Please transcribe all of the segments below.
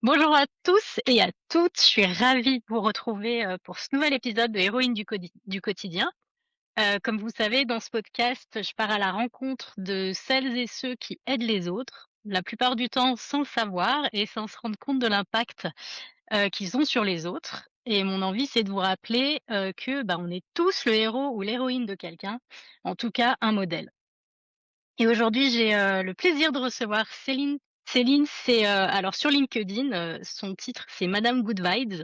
Bonjour à tous et à toutes, je suis ravie de vous retrouver, pour ce nouvel épisode de Héroïnes du quotidien. Comme vous savez, dans ce podcast, je pars à la rencontre de celles et ceux qui aident les autres, la plupart du temps sans le savoir et sans se rendre compte de l'impact, qu'ils ont sur les autres. Et mon envie, c'est de vous rappeler, que, on est tous le héros ou l'héroïne de quelqu'un, en tout cas un modèle. Et aujourd'hui, j'ai, le plaisir de recevoir Céline. Céline, c'est, alors sur LinkedIn, son titre, c'est Madame Good Vibes,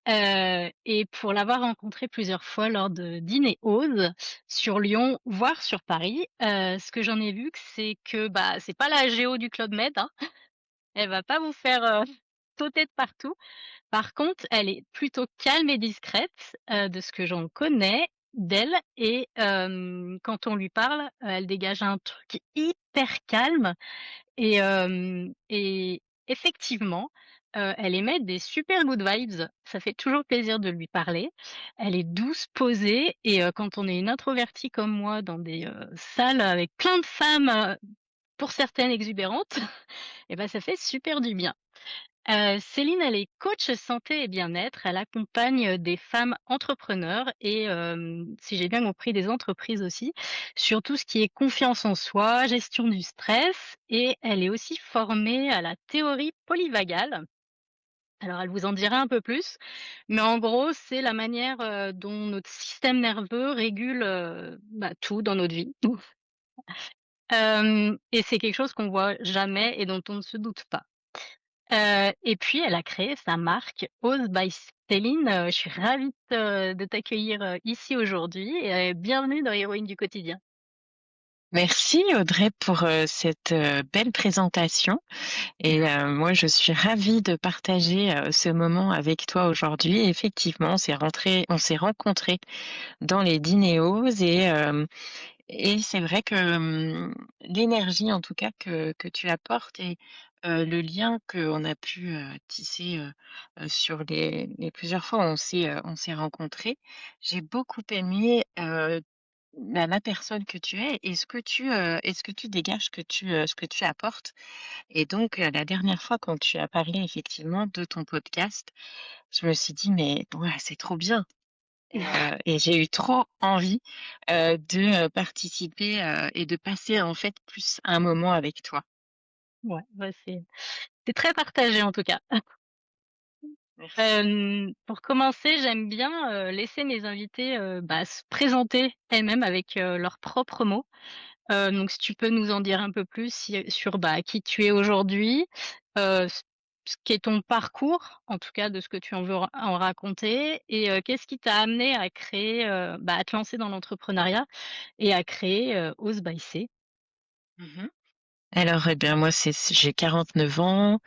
et pour l'avoir rencontrée plusieurs fois lors de dîners Ose sur Lyon, voire sur Paris, ce que j'en ai vu c'est que, c'est pas la géo du Club Med, hein. Elle va pas vous faire, sauter de partout. Par contre, elle est plutôt calme et discrète, de ce que j'en connais d'elle et quand on lui parle, elle dégage un truc hyper calme et effectivement, elle émet des super good vibes. Ça fait toujours plaisir de lui parler. Elle est douce, posée et quand on est une introvertie comme moi dans des, salles avec plein de femmes, pour certaines exubérantes et ça fait super du bien. Céline, elle est coach santé et bien-être. Elle accompagne, des femmes entrepreneurs et si j'ai bien compris, des entreprises aussi, sur tout ce qui est confiance en soi, gestion du stress et elle est aussi formée à la théorie polyvagale. Alors elle vous en dira un peu plus, mais en gros, c'est la manière, dont notre système nerveux régule, tout dans notre vie. Et c'est quelque chose qu'on voit jamais et dont on ne se doute pas. Et puis elle a créé sa marque Oz by Céline, je suis ravie de t'accueillir, ici aujourd'hui et bienvenue dans Héroïne du quotidien. Merci Audrey pour cette belle présentation et moi je suis ravie de partager ce moment avec toi aujourd'hui. Effectivement, on s'est rencontrés dans les Dinéos et c'est vrai que l'énergie en tout cas que tu apportes et le lien qu'on a pu tisser sur les plusieurs fois où on s'est rencontrés, j'ai beaucoup aimé la personne que tu es et ce que tu dégages, ce que tu apportes. Et donc, la dernière fois quand tu as parlé effectivement de ton podcast, je me suis dit: «Mais ouais, c'est trop bien» et j'ai eu trop envie, de, participer, et de passer en fait plus un moment avec toi. Ouais, c'est très partagé en tout cas. Merci. Pour commencer, j'aime bien, laisser mes invités, se présenter elles-mêmes avec, leurs propres mots. Donc si tu peux nous en dire un peu plus sur, qui tu es aujourd'hui, ce qu'est ton parcours, en tout cas de ce que tu en veux en raconter et qu'est-ce qui t'a amené à créer, à te lancer dans l'entrepreneuriat et à créer, Ose by C? Mmh. Alors, eh bien, moi, j'ai 49 ans,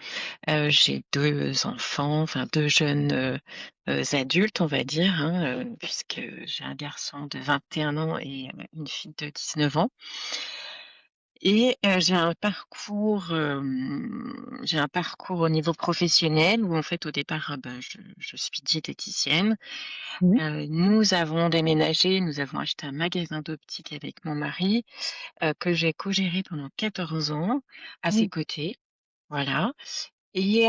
j'ai 2 enfants, enfin 2 jeunes, adultes, on va dire, hein, puisque j'ai un garçon de 21 ans et une fille de 19 ans. Et j'ai un parcours au niveau professionnel où en fait au départ, je suis diététicienne. Mmh. Nous avons déménagé, nous avons acheté un magasin d'optique avec mon mari, que j'ai co-géré pendant 14 ans à ses Oui. côtés, voilà. Et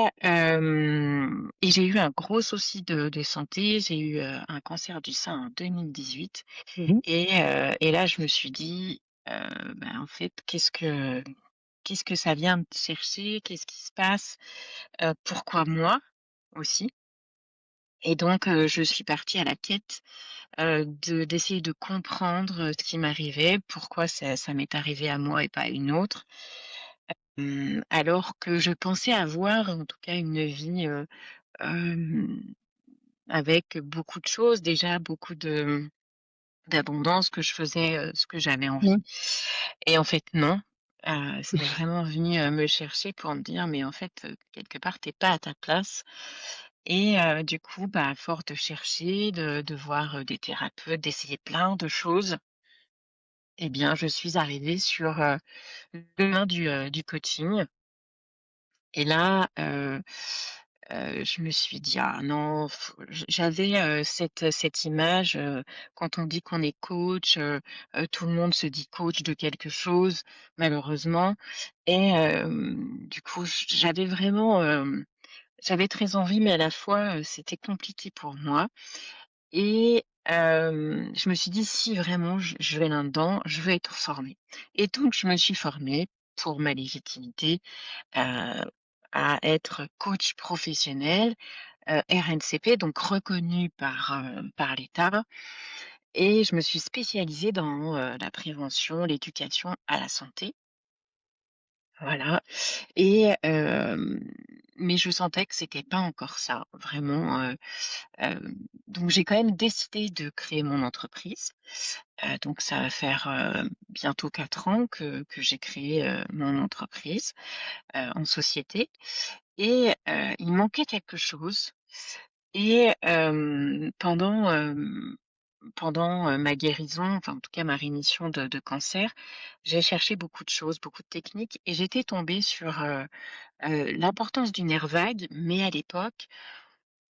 j'ai eu un gros souci de santé, j'ai eu, un cancer du sein en 2018 Mmh. et là je me suis dit, en fait qu'est-ce que ça vient me chercher? Qu'est-ce qui se passe? Pourquoi moi aussi? Et donc je suis partie à la quête, d'essayer de comprendre, ce qui m'arrivait, pourquoi ça m'est arrivé à moi et pas à une autre. Alors que je pensais avoir en tout cas une vie, hem, avec beaucoup de choses, déjà beaucoup de d'abondance, que je faisais, ce que j'avais envie. Mmh. Et en fait non, c'est vraiment venu, me chercher pour me dire: «Mais en fait, quelque part, tu es pas à ta place». Et du coup, à force de chercher, de voir, des thérapeutes, d'essayer plein de choses, et bien, je suis arrivée sur, le chemin du coaching. Et là, je me suis dit: «Ah non, j'avais, cette image, quand on dit qu'on est coach, tout le monde se dit coach de quelque chose, malheureusement. Et du coup, j'avais vraiment, j'avais très envie, mais à la fois, c'était compliqué pour moi et je me suis dit: «Si vraiment je vais là-dedans, je veux être formée» et donc je me suis formée pour ma légitimité, heu, à être coach professionnel, RNCP, donc reconnu par l'État et je me suis spécialisée dans, la prévention, l'éducation à la santé. Voilà et mais je sentais que c'était pas encore ça, vraiment, donc j'ai quand même décidé de créer mon entreprise. Donc ça va faire, bientôt 4 ans que j'ai créé, mon entreprise, en société et il manquait quelque chose et pendant, ma guérison, enfin en tout cas ma rémission de cancer, j'ai cherché beaucoup de choses, beaucoup de techniques et j'étais tombée sur, l'importance du nerf vague, mais à l'époque,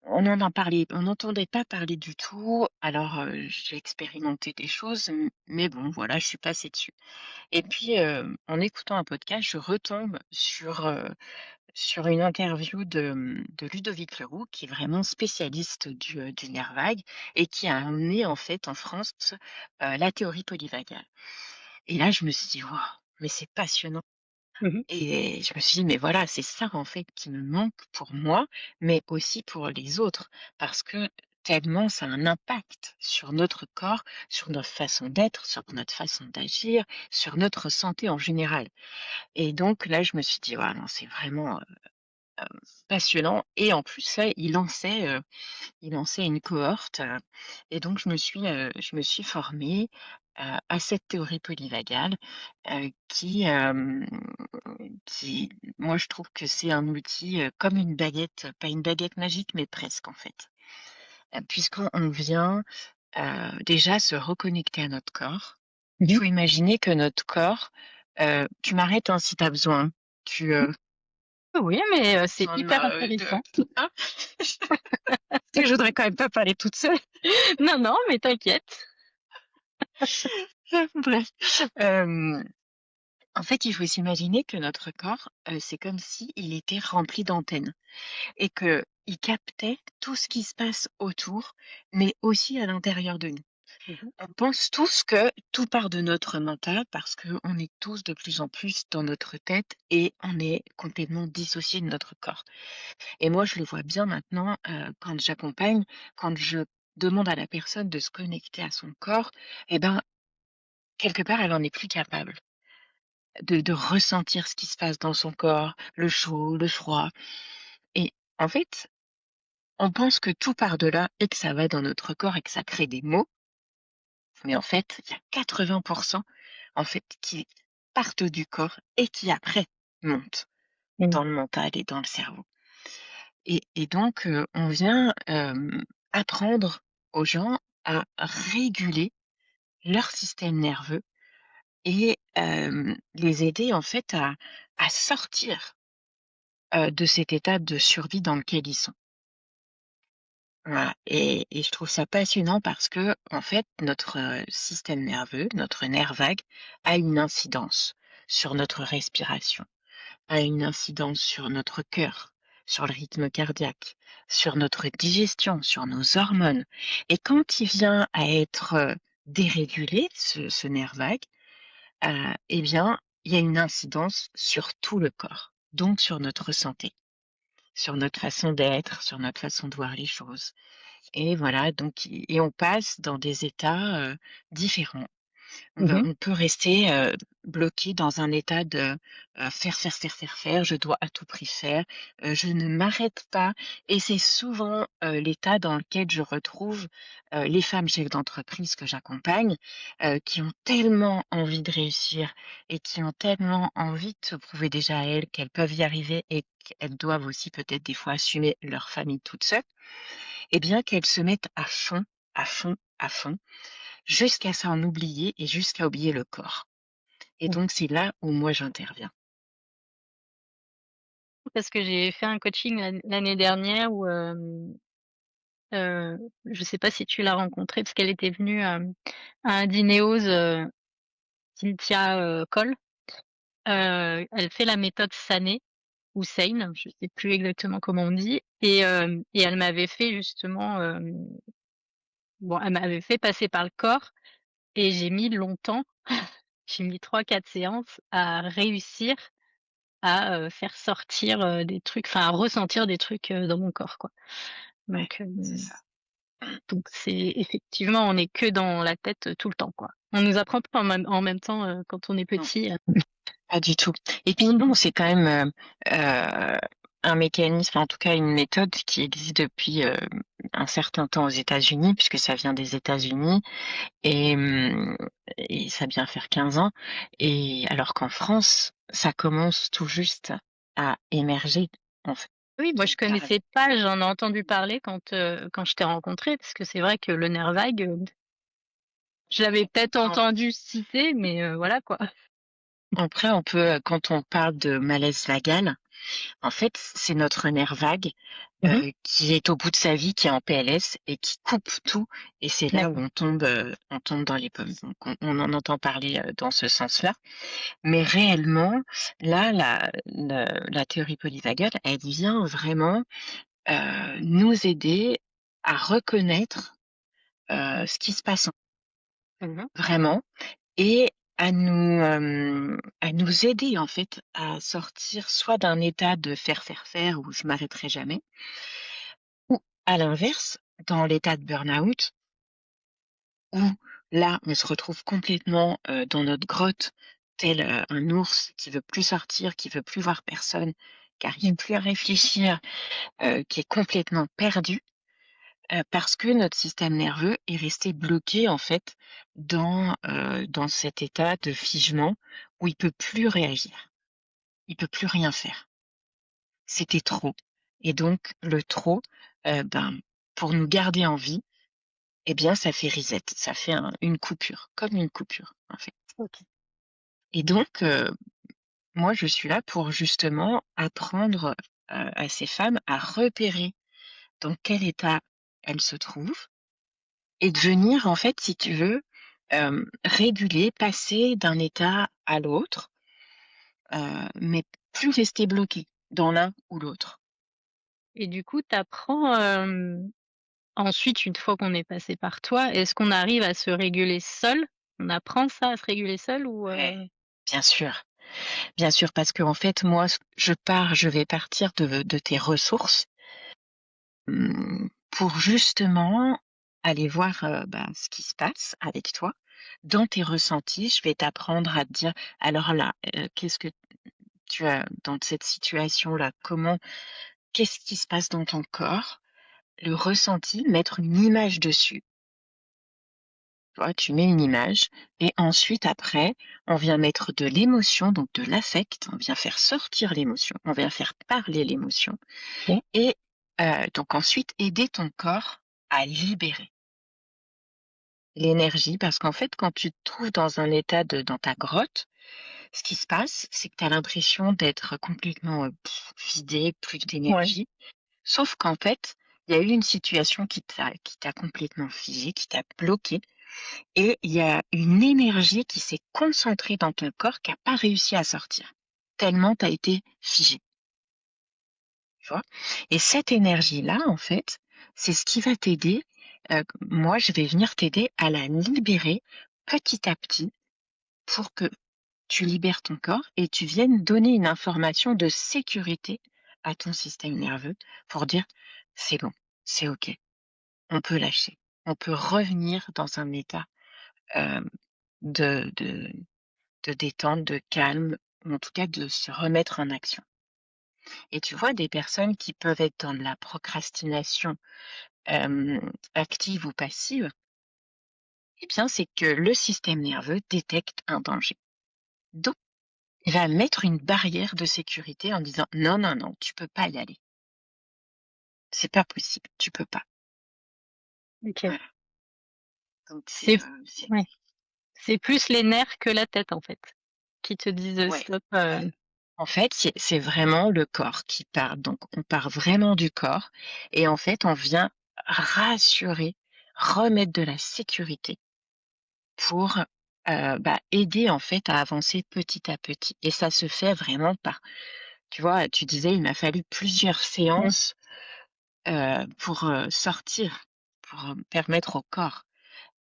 on n'entendait pas parler du tout. Alors, j'ai expérimenté des choses, mais bon voilà, je suis passée dessus et puis, en écoutant un podcast, je retombe sur une interview de Ludovic Leroux, qui est vraiment spécialiste du nerf vague et qui a amené en fait en France, la théorie polyvagale et là je me suis dit: «Waouh, mais c'est passionnant» Mmh. et je me suis dit: «Mais voilà, c'est ça en fait qui me manque pour moi, mais aussi pour les autres» parce que tellement ça a un impact sur notre corps, sur notre façon d'être, sur notre façon d'agir, sur notre santé en général et donc là je me suis dit: «Waouh, non, c'est vraiment, passionnant» et en plus ça, il lançait une cohorte, et donc je me suis formée, à cette théorie polyvagale, qui moi je trouve que c'est un outil, comme une baguette, pas une baguette magique, mais presque en fait. Puisqu'on vient, déjà se reconnecter à notre corps. Il Mmh. faut imaginer que notre corps, tu m'arrêtes, hein, si tu as besoin, tu, Oui, mais c'est besoin hyper de intéressant. hein? Parce que je voudrais quand même pas parler toute seule. Non, non, mais t'inquiète. Bref, en fait, il faut s'imaginer que notre corps, c'est comme s'il était rempli d'antennes et qu'il captait tout ce qui se passe autour, mais aussi à l'intérieur de nous. Mmh. On pense tous que tout part de notre mental parce qu'on est tous de plus en plus dans notre tête et on est complètement dissocié de notre corps. Et moi, je le vois bien maintenant, quand j'accompagne, quand je demande à la personne de se connecter à son corps et ben, quelque part, elle en est plus capable de ressentir ce qui se passe dans son corps, le chaud, le froid et en fait, on pense que tout part de là et que ça va dans notre corps et que ça crée des maux, mais en fait, il y a 80 en fait, qui partent du corps et qui après montent Mmh. dans le mental et dans le cerveau et donc on vient, apprendre aux gens à réguler leur système nerveux et les aider en fait à sortir, de cet état de survie dans lequel ils sont. Voilà et je trouve ça passionnant parce que en fait, notre, système nerveux, notre nerf vague a une incidence sur notre respiration, a une incidence sur notre cœur, sur le rythme cardiaque, sur notre digestion, sur nos hormones et quand il vient à être, dérégulé, ce nerf vague, et bien, il y a une incidence sur tout le corps, donc sur notre santé, sur notre façon d'être, sur notre façon de voir les choses. Et voilà, donc et on passe dans des états, différents. Mmh. On peut rester, bloqué dans un état de, faire, faire, faire, faire, faire, je dois à tout prix faire, je ne m'arrête pas et c'est souvent, l'état dans lequel je retrouve, les femmes chefs d'entreprise que j'accompagne, qui ont tellement envie de réussir et qui ont tellement envie de se prouver déjà à elles qu'elles peuvent y arriver et qu'elles doivent aussi peut-être des fois assumer leur famille toutes seules et bien qu'elles se mettent à fond, à fond, à fond jusqu'à s'en oublier et jusqu'à oublier le corps et Mmh. donc c'est là où moi j'interviens. Parce que j'ai fait un coaching l'année dernière où, je sais pas si tu l'as rencontrée parce qu'elle était venue, à un dîner Oz, Cynthia, Cole. Elle fait la méthode Sané ou Seine, je sais plus exactement comment on dit et elle m'avait fait justement, bon, elle m'avait fait passer par le corps et j'ai mis longtemps, j'ai mis 3 4 séances à réussir à, faire sortir, des trucs, enfin à ressentir des trucs, dans mon corps, quoi. Ouais, Donc c'est ça. donc c'est effectivement, on est que dans la tête, tout le temps, quoi. On nous apprend pas en même temps, quand on est Non, petit, pas du tout. Et puis non, c'est quand même, un mécanisme, en tout cas une méthode qui existe depuis, un certain temps aux États-Unis, puisque ça vient des États-Unis et et ça vient faire 15 ans et alors qu'en France, ça commence tout juste à émerger, en fait. oui, moi je Donc tu as connaissais pas, j'en ai entendu parler quand je t'ai rencontrée, parce que c'est vrai que le nerf vague, je l'avais peut-être entendu citer, mais voilà, quoi. après on peut, quand on parle de malaise vagal, en fait, c'est notre nerf vague, Mmh. qui est au bout de sa vie, qui est en PLS et qui coupe tout et c'est là où D'accord. on tombe dans les pommes. Donc on en entend parler, dans ce sens-là. Mais réellement, là, la théorie polyvagale, elle vient vraiment, nous aider à reconnaître, ce qui se passe Mmh. vraiment et à nous aider, en fait, à sortir soit d'un état de faire, faire, faire où je m'arrêterai jamais ou à l'inverse, dans l'état de burn-out où là, on se retrouve complètement, dans notre grotte, tel, un ours qui veut plus sortir, qui veut plus voir personne, qui arrive Mmh. plus à réfléchir, qui est complètement perdu, parce que notre système nerveux est resté bloqué, en fait, dans cet état de figement où il peut plus réagir. Il peut plus rien faire. C'était trop et donc le trop, ben, pour nous garder en vie, eh bien, ça fait reset, ça fait une coupure, comme une coupure, en fait. OK. Et donc, moi, je suis là pour justement apprendre, à ces femmes à repérer dans quel état elles se trouvent et de venir, en fait, si tu veux, réguler, passer d'un état à l'autre, mais plus rester bloqué dans l'un ou l'autre. Et du coup, tu apprends, ensuite, une fois qu'on est passé par toi, est-ce qu'on arrive à se réguler seul? On apprend ça, à se réguler seul ou Ouais. Bien sûr, parce qu'en fait, moi, je vais partir de tes ressources. Pour justement aller voir, bah, ce qui se passe avec toi. Dans tes ressentis, je vais t'apprendre à te dire: «Alors là, qu'est-ce que tu as dans cette situation-là? Qu'est-ce qui se passe dans ton corps?» Le ressenti, mettre une image dessus. Tu vois? Tu mets une image et ensuite après, on vient mettre de l'émotion, donc de l'affect, on vient faire sortir l'émotion, on vient faire parler l'émotion OK. et donc ensuite aider ton corps à libérer. L'énergie, parce qu'en fait, quand tu te trouves dans un état dans ta grotte, ce qui se passe, c'est que tu as l'impression d'être complètement, vidé, plus Ouais. d'énergie. Sauf qu'en fait, il y a eu une situation qui t'a complètement figé, qui t'a bloqué et il y a une énergie qui s'est concentrée dans ton corps qui a pas réussi à sortir, tellement tu as été figé, tu vois? Et cette énergie-là, en fait, c'est ce qui va t'aider, moi, je vais venir t'aider à la libérer petit à petit pour que tu libères ton corps et tu viennes donner une information de sécurité à ton système nerveux pour dire: «C'est bon, c'est OK, on peut lâcher, on peut revenir dans un état, hem, de de de détente, de calme, ou en tout cas de se remettre en action». Et tu vois, des personnes qui peuvent être dans de la procrastination, active ou passive, eh bien, c'est que le système nerveux détecte un danger. Donc il va mettre une barrière de sécurité en disant: «Non, non, non, tu peux pas y aller. C'est pas possible, tu peux pas». OK. Voilà, donc C'est c'est Ouais, c'est plus les nerfs que la tête, en fait, qui te disent, ouais, stop, en fait, c'est vraiment le corps qui parle, donc on part vraiment du corps et en fait, on vient rassurer, remettre de la sécurité pour, bah, aider en fait à avancer petit à petit et ça se fait vraiment par Tu vois, tu disais: «Il m'a fallu plusieurs Mmh. séances, pour, sortir, pour, permettre au corps».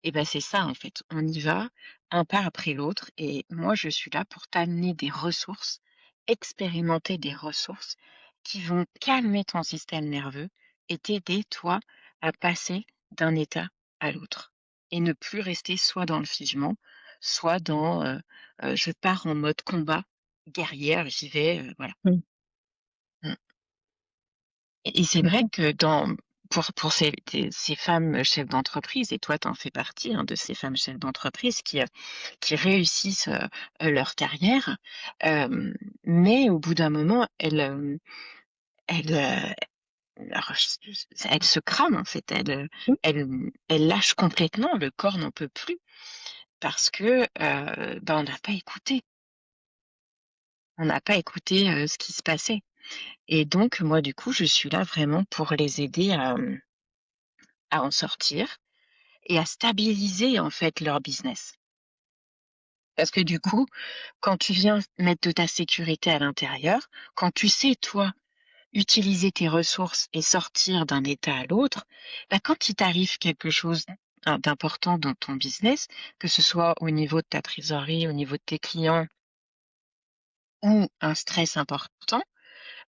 Et ben, c'est ça, en fait. On y va, un pas après l'autre et moi, je suis là pour t'amener des ressources, expérimenter des ressources qui vont calmer ton système nerveux et t'aider, toi, à passer d'un état à l'autre et ne plus rester soit dans le figement, soit dans, je pars en mode combat, guerrière, j'y vais, voilà. Mmh. Mmh. Et c'est vrai OK. que pour ces femmes chefs d'entreprise et toi, tu en fais partie, hein, de ces femmes chefs d'entreprise qui réussissent, leur carrière, hem, mais au bout d'un moment, elles, alors elles se crament en fait, Mmh. elles lâchent complètement, le corps n'en peut plus parce que, bah, on n'a pas écouté, ce qui se passait et donc moi, du coup, je suis là vraiment pour les aider à en sortir et à stabiliser en fait leur business. Parce que du coup, quand tu viens mettre de ta sécurité à l'intérieur, quand tu sais, toi, utiliser tes ressources et sortir d'un état à l'autre, bah, quand il t'arrive quelque chose d'important dans ton business, que ce soit au niveau de ta trésorerie, au niveau de tes clients ou un stress important,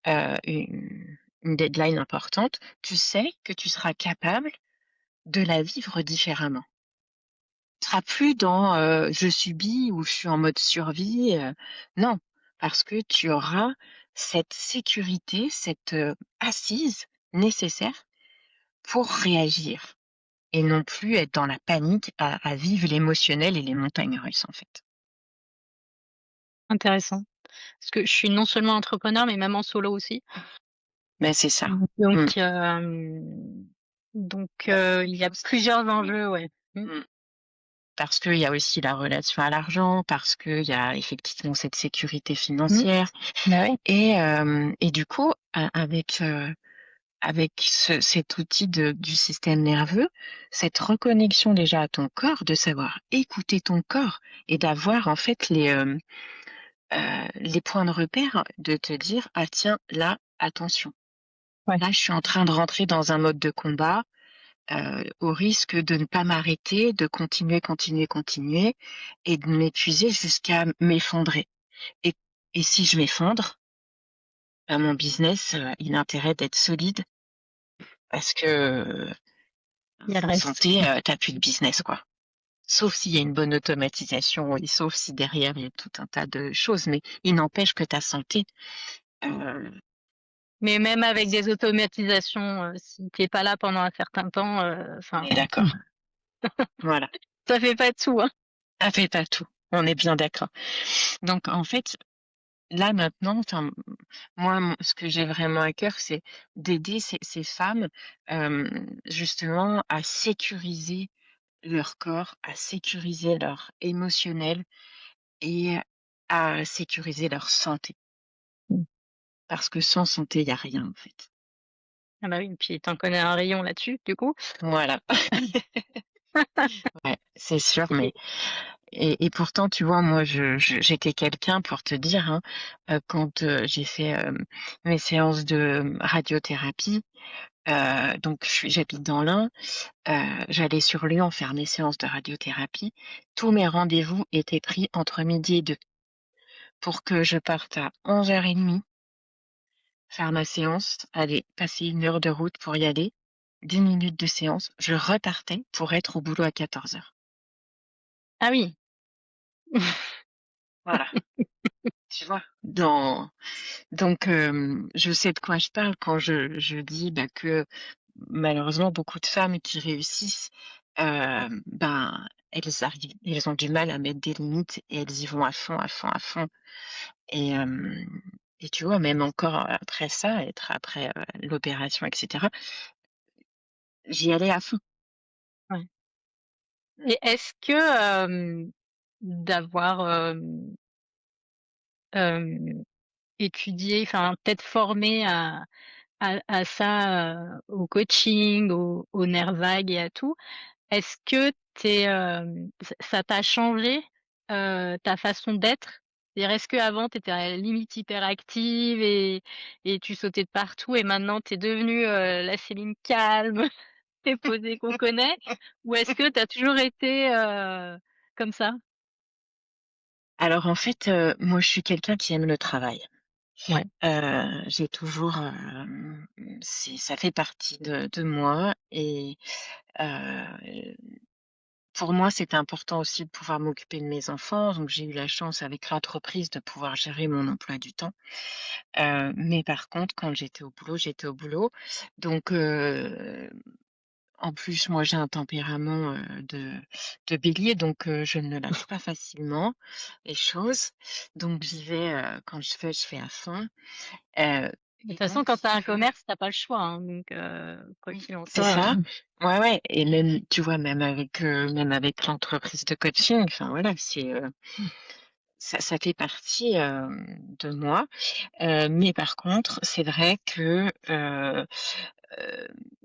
une deadline importante, tu sais que tu seras capable de la vivre différemment. Tu seras plus dans, je subis ou je suis en mode survie, non, parce que tu auras cette sécurité, cette, assise nécessaire pour réagir et non plus être dans la panique à vivre l'émotionnel et les montagnes russes, en fait. Intéressant. Parce que je suis non seulement entrepreneur, mais maman solo aussi. Mais c'est ça. Donc Mmh. il y a plusieurs enjeux, ouais. Mmh. Mmh. Parce qu'il y a aussi la relation à l'argent, parce qu'il y a effectivement cette sécurité Mmh. financière Bah, oui. et du coup, avec cet outil du système nerveux, cette reconnexion déjà à ton corps, de savoir écouter ton corps et d'avoir en fait les points de repère, de te dire: «Ah tiens, là, attention, Ouais. là, je suis en train de rentrer dans un mode de combat, au risque de ne pas m'arrêter, de continuer, continuer, continuer et de m'épuiser jusqu'à m'effondrer et si je m'effondre, bah, mon business, il a intérêt d'être solide parce que, Il y a le sans reste. santé, tu plus de business, quoi. Sauf s'il y a une bonne automatisation et sauf si derrière il y a tout un tas de choses, mais il n'empêche que ta santé, heu, Mais même avec des automatisations, si tu es pas là pendant un certain temps, on enfin, est d'accord. Voilà, ça fait pas tout, hein. ça fait pas tout, on est bien d'accord. Donc en fait, là maintenant, enfin, moi, ce que j'ai vraiment à cœur, c'est d'aider ces femmes, justement à sécuriser leur corps, à sécuriser leur émotionnel et à sécuriser leur santé. Mmh. Parce que sans santé, il y a rien, en fait. Ah bah, oui, puis tu en connais un rayon là-dessus, du coup. Voilà. Ouais, c'est sûr, mais Et et pourtant, tu vois, moi, j'étais quelqu'un pour te dire, hein, quand, j'ai fait, mes séances de radiothérapie, donc j'habite dans l'Ain, j'allais sur Lyon faire mes séances de radiothérapie. Tous mes rendez-vous étaient pris entre midi et 2 pour que je parte à 11h30 faire ma séance, aller passer 1 heure de route pour y aller, 10 minutes de séance, je repartais pour être au boulot à 14h. ah oui. Voilà, tu vois? Donc je sais de quoi je parle quand je dis, bah, que malheureusement beaucoup de femmes qui réussissent, ben, elles ont du mal à mettre des limites et elles y vont à fond, à fond, à fond et tu vois, même encore après ça, être après, l'opération et cetera, j'y allais à fond. Ouais. Et est-ce que, d'avoir, hem, étudié, enfin, peut-être formé à ça, au coaching, au nerf vague et à tout, est-ce que ça t'a changé, ta façon d'être? C'est-à-dire, est-ce qu'avant tu étais limite hyperactive et tu sautais de partout et maintenant tu es devenue, la Céline calme et posée qu'on connaît? Ou est-ce que tu as toujours été, comme ça? Alors en fait, moi je suis quelqu'un qui aime le travail. Ouais. J'ai toujours, ça fait partie de moi et heu, pour moi, c'était important aussi de pouvoir m'occuper de mes enfants, donc j'ai eu la chance avec l'entreprise de pouvoir gérer mon emploi du temps. Mais par contre, quand j'étais au boulot, j'étais au boulot. Donc en plus, moi, j'ai un tempérament, de bélier, donc je ne lâche pas facilement les choses. Donc j'y vais, quand je fais à fond. Heu De toute et façon, donc quand si tu as un tu veux commerce, tu as pas le choix, hein, donc quoi oui, qu'il en c'est soit. ça. Ouais, ouais et même, tu vois, même avec l'entreprise de coaching, enfin voilà, ça fait partie, de moi. Mais par contre, c'est vrai que,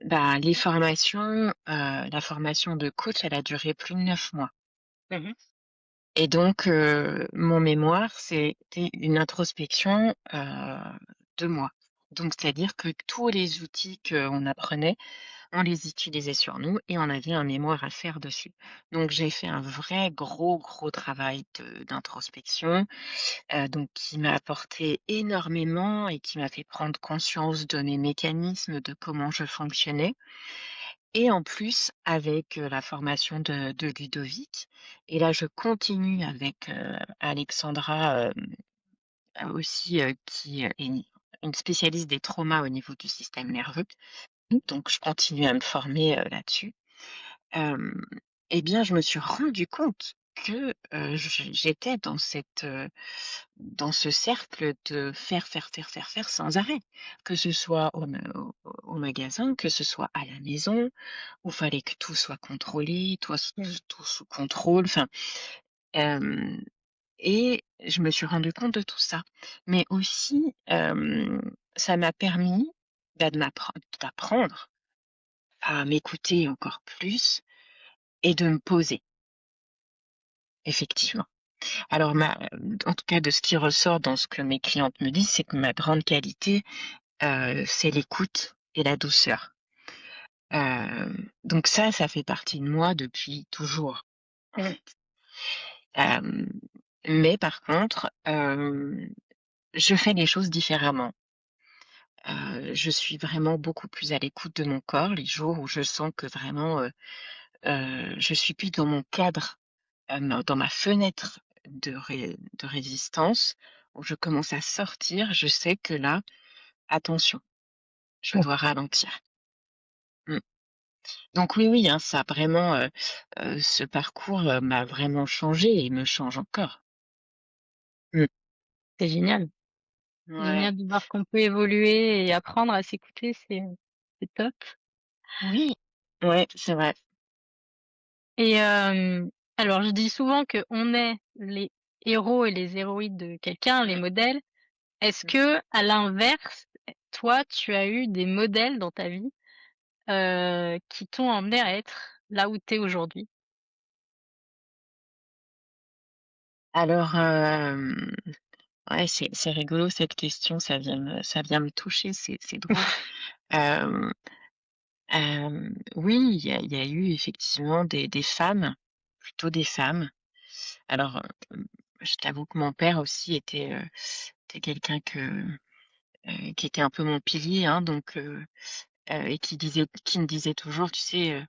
bah, la formation de coach, elle a duré plus de 9 mois Mmh mh. et donc mon mémoire, c'était une introspection, de moi. Donc c'est-à-dire que tous les outils qu'on apprenait, on les utilisait sur nous et on avait un mémoire à faire dessus. Donc j'ai fait un vrai gros, gros travail d'introspection, donc qui m'a apporté énormément et qui m'a fait prendre conscience de mes mécanismes, de comment je fonctionnais et en plus avec, la formation de Ludovic et là je continue avec, Alexandra, aussi, qui est une spécialiste des traumas au niveau du système nerveux. Donc je continue à me former, là-dessus. Hem et bien, je me suis rendu compte que, j'étais dans ce cercle de faire, faire, faire, faire, faire sans arrêt. Que ce soit au magasin, que ce soit à la maison, où fallait que tout soit contrôlé, Mmh. tout sous contrôle, enfin, hem et je me suis rendu compte de tout ça. Mais aussi, ça m'a permis, bah, d'apprendre à m'écouter encore plus et de me poser, effectivement. Alors en tout cas de ce qui ressort dans ce que mes clientes me disent, c'est que ma grande qualité, c'est l'écoute et la douceur. Donc ça fait partie de moi depuis toujours, en Mmh. fait. Hem, mais par contre, je fais les choses différemment. Je suis vraiment beaucoup plus à l'écoute de mon corps les jours où je sens que vraiment, je suis plus dans mon cadre, dans ma fenêtre de résistance, où je commence à sortir, je sais que là, attention, je dois ralentir. Mmh. Donc oui, oui, hein, ça a vraiment, ce parcours, m'a vraiment changé et me change encore. Mmh. C'est génial. C'est Ouais. génial de voir qu'on peut évoluer et apprendre à s'écouter, c'est top. Oui. Ouais, c'est vrai. Et alors je dis souvent qu'on est les héros et les héroïnes de quelqu'un, les modèles. Est-ce Mmh. que, à l'inverse, toi, tu as eu des modèles dans ta vie, qui t'ont emmené à être là où tu es aujourd'hui? Alors, ouais, c'est rigolo cette question, ça vient me toucher, c'est drôle. Hem, oui, il y a eu effectivement des femmes, plutôt des femmes. Alors, je t'avoue que mon père aussi était quelqu'un qui était un peu mon pilier, hein, donc et qui me disait toujours, tu sais,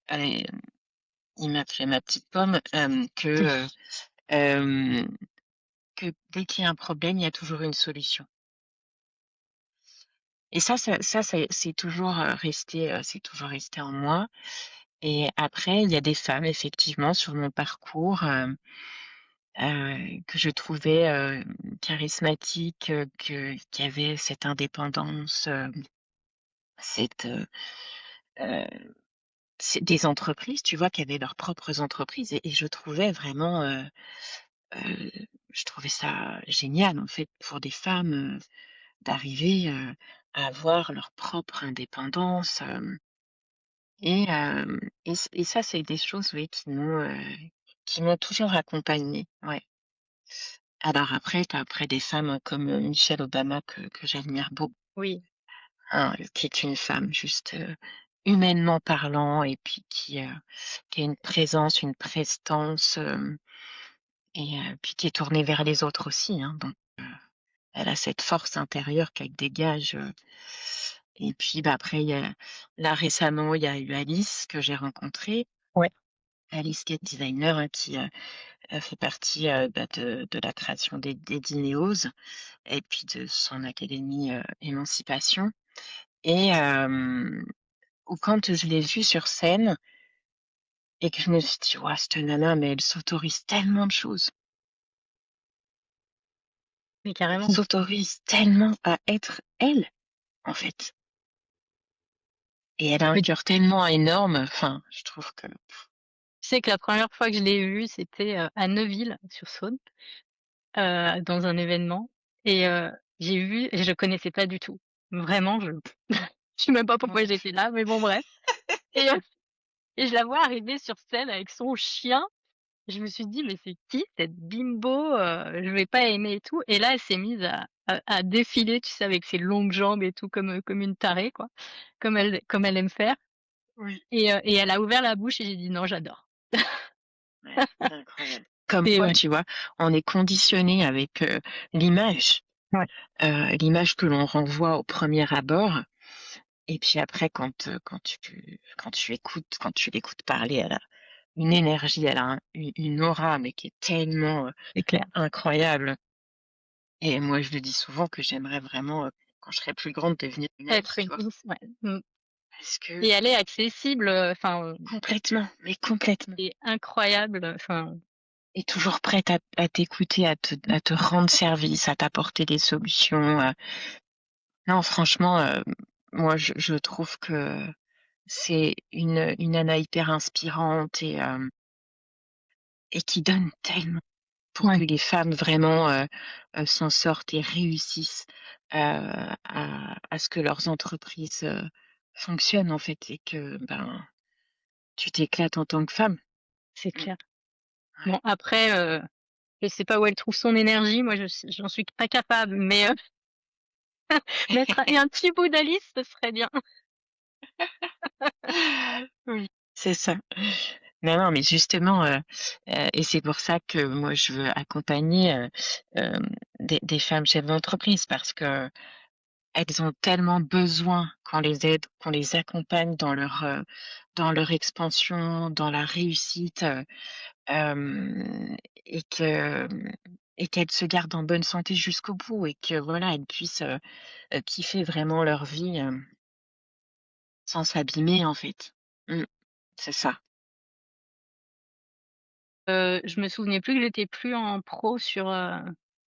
allez, il m'appelait ma petite pomme, hem, que dès qu'il y a un problème, il y a toujours une solution. Et c'est toujours resté en moi. Et après, il y a des femmes effectivement sur mon parcours, que je trouvais, charismatiques, qui avaient cette indépendance, cette, heu, c'est des entreprises, tu vois? Qui avaient leurs propres entreprises et je trouvais vraiment, heu, je trouvais ça génial en fait pour des femmes, d'arriver, à avoir leur propre indépendance, et ça, c'est des choses, oui, qui m'ont toujours accompagnée, ouais. Alors après, tu as après des femmes comme, Michelle Obama que j'admire beaucoup, Oui, hein, qui est une femme juste, humainement parlant et puis qui a une présence, une prestance, et puis qui est tournée vers les autres aussi, hein, donc elle a cette force intérieure qu'elle dégage, et puis, bah, après il y a là récemment, il y a eu Alice que j'ai rencontrée. ouais, Alice qui est designer, hein, qui fait partie, bah, de la création des Dineos et puis de son académie, Émancipation, et ou quand je l'ai vue sur scène et que je me suis dit: «Waouh, cette nana, mais elle s'autorise tellement de choses. mais Elle carrément. s'autorise tellement à être elle, en fait, et elle a un Mais cœur tellement énorme», enfin, je trouve que tu sais que la première fois que je l'ai vue, c'était, à Neuville-sur-Saône, dans un événement et j'ai vu et je connaissais pas du tout. Vraiment, je je sais même pas moi pourquoi non j'étais plus. là, mais bon bref et et je la vois arriver sur scène avec son chien. Je me suis dit: «Mais c'est qui cette bimbo, je vais pas aimer et tout» et là, elle s'est mise à défiler, tu sais, avec ses longues jambes et tout comme une tarée, quoi, comme elle aime faire Oui, et elle a ouvert la bouche et j'ai dit: «Non, j'adore». ouais, c'est incroyable. Comme Et quoi, ouais, tu vois, on est conditionné avec, l'image, ouais, l'image que l'on renvoie au premier abord, et puis après quand tu l'écoutes parler, elle a une énergie, elle a une aura, mais qui est tellement, c'est clair. incroyable, et moi je le dis souvent que j'aimerais vraiment, quand je serai plus grande, devenir une Être Alice, une tu vois? ouais, mmh Parce que et elle est accessible, enfin, complètement, mais complètement, c'est incroyable, enfin, et toujours prête à t'écouter, à te rendre service, à t'apporter des solutions, non franchement, moi je trouve que c'est une nana hyper inspirante, et qui donne tellement pour que ouais, les femmes vraiment, s'en sortent et réussissent, à ce que leurs entreprises, fonctionnent en fait, et que, ben, tu t'éclates en tant que femme. c'est Mmh, clair. ouais. Bon après, je sais pas où elle trouve son énergie, moi j'en suis pas capable, mais mettre un petit bout d'Alice, ce serait bien. Oui, c'est ça. Non, non, mais justement, et c'est pour ça que moi je veux accompagner, des femmes chefs d'entreprise, parce qu'elles ont tellement besoin qu'on les aide, qu'on les accompagne dans leur expansion, dans la réussite, hem et que, et qu'elles se gardent en bonne santé jusqu'au bout, et que voilà, elles puissent, kiffer vraiment leur vie, sans s'abîmer en fait. Mmh, c'est ça. Je me souvenais plus que j'étais plus en pro sur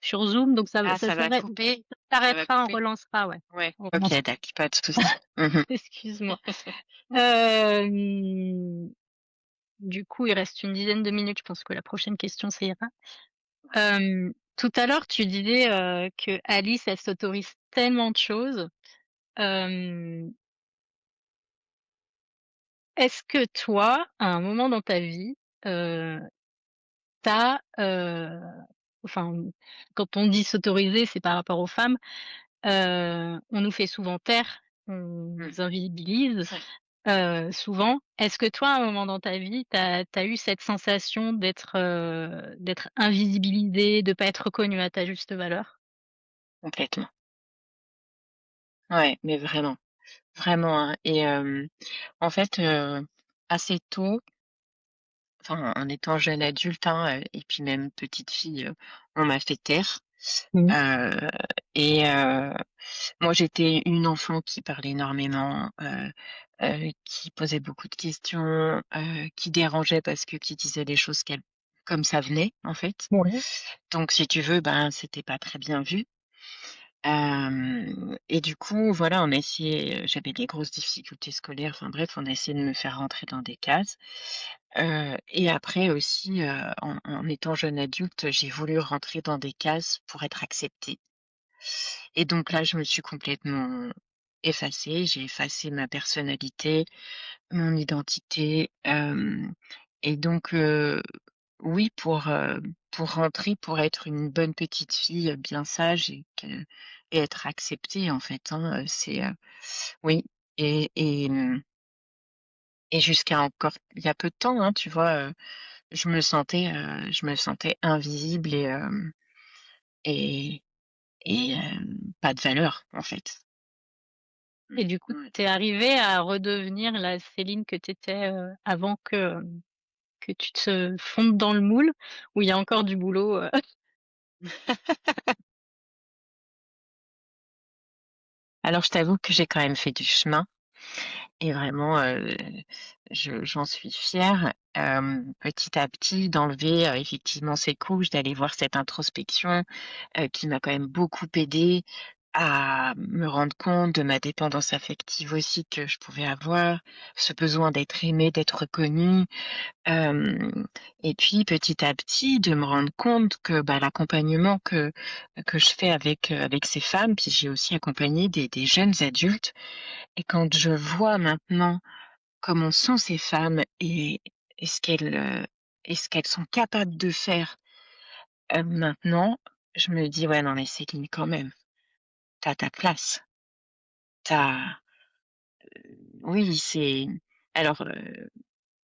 Zoom, donc Ah, ça ça va s'arrête couper? ça Ça va s'arrêtera, on couper? relancera, ouais. Ouais. On OK, relancera. d'accord, pas de souci. Mmh. Excuse-moi. Hem, du coup, il reste une dizaine de minutes, je pense que la prochaine question, ça ira. Tout à l'heure, tu disais, que Alice, elle s'autorise tellement de choses. Hem, est-ce que toi, à un moment dans ta vie, heu, tu enfin, quand on dit s'autoriser, c'est par rapport aux femmes. On nous fait souvent taire, on Mmh. nous invisibilise, Ouais, souvent. Est-ce que toi, à un moment dans ta vie, tu as eu cette sensation d'être invisibilisée, de pas être reconnue à ta juste valeur? complètement. Ouais, mais vraiment, vraiment, hein, et en fait, assez tôt, enfin, en étant jeune adulte, hein, et puis même petite fille, on m'a fait taire, Mmh. heu et moi, j'étais une enfant qui parlait énormément, qui posait beaucoup de questions, qui dérangeait parce que qui disait les choses qu'elle comme ça venait, en fait. Ouais. Donc si tu veux, ben, c'était pas très bien vu. Et du coup, voilà, on a essayé, j'avais des grosses difficultés scolaires, enfin bref, on a essayé de me faire rentrer dans des cases. Et après aussi, en étant jeune adulte, j'ai voulu rentrer dans des cases pour être acceptée. Et donc là, je me suis complètement effacée, j'ai effacé ma personnalité, mon identité, et donc oui, pour rentrer, pour être une bonne petite fille, bien sage et être acceptée, en fait, hein, oui et jusqu'à encore il y a peu de temps, hein, tu vois, je me sentais invisible et pas de valeur, en fait. Et du coup, Ouais. tu es arrivée à redevenir la Céline que tu étais, avant que tu te fondes dans le moule? Ou il y a encore du boulot, Alors je t'avoue que j'ai quand même fait du chemin et vraiment, j'en suis fière, petit à petit d'enlever, effectivement ces couches, d'aller voir cette introspection, qui m'a quand même beaucoup aidée à me rendre compte de ma dépendance affective aussi que je pouvais avoir, ce besoin d'être aimée, d'être reconnue. Hem Et puis petit à petit de me rendre compte que, bah, l'accompagnement que je fais avec ces femmes, puis j'ai aussi accompagné des jeunes adultes et quand je vois maintenant comment sont ces femmes et ce qu'elles sont capables de faire, maintenant, je me dis: «Ouais, non mais Céline quand même, tu as ta place, tu as» oui, c'est alors,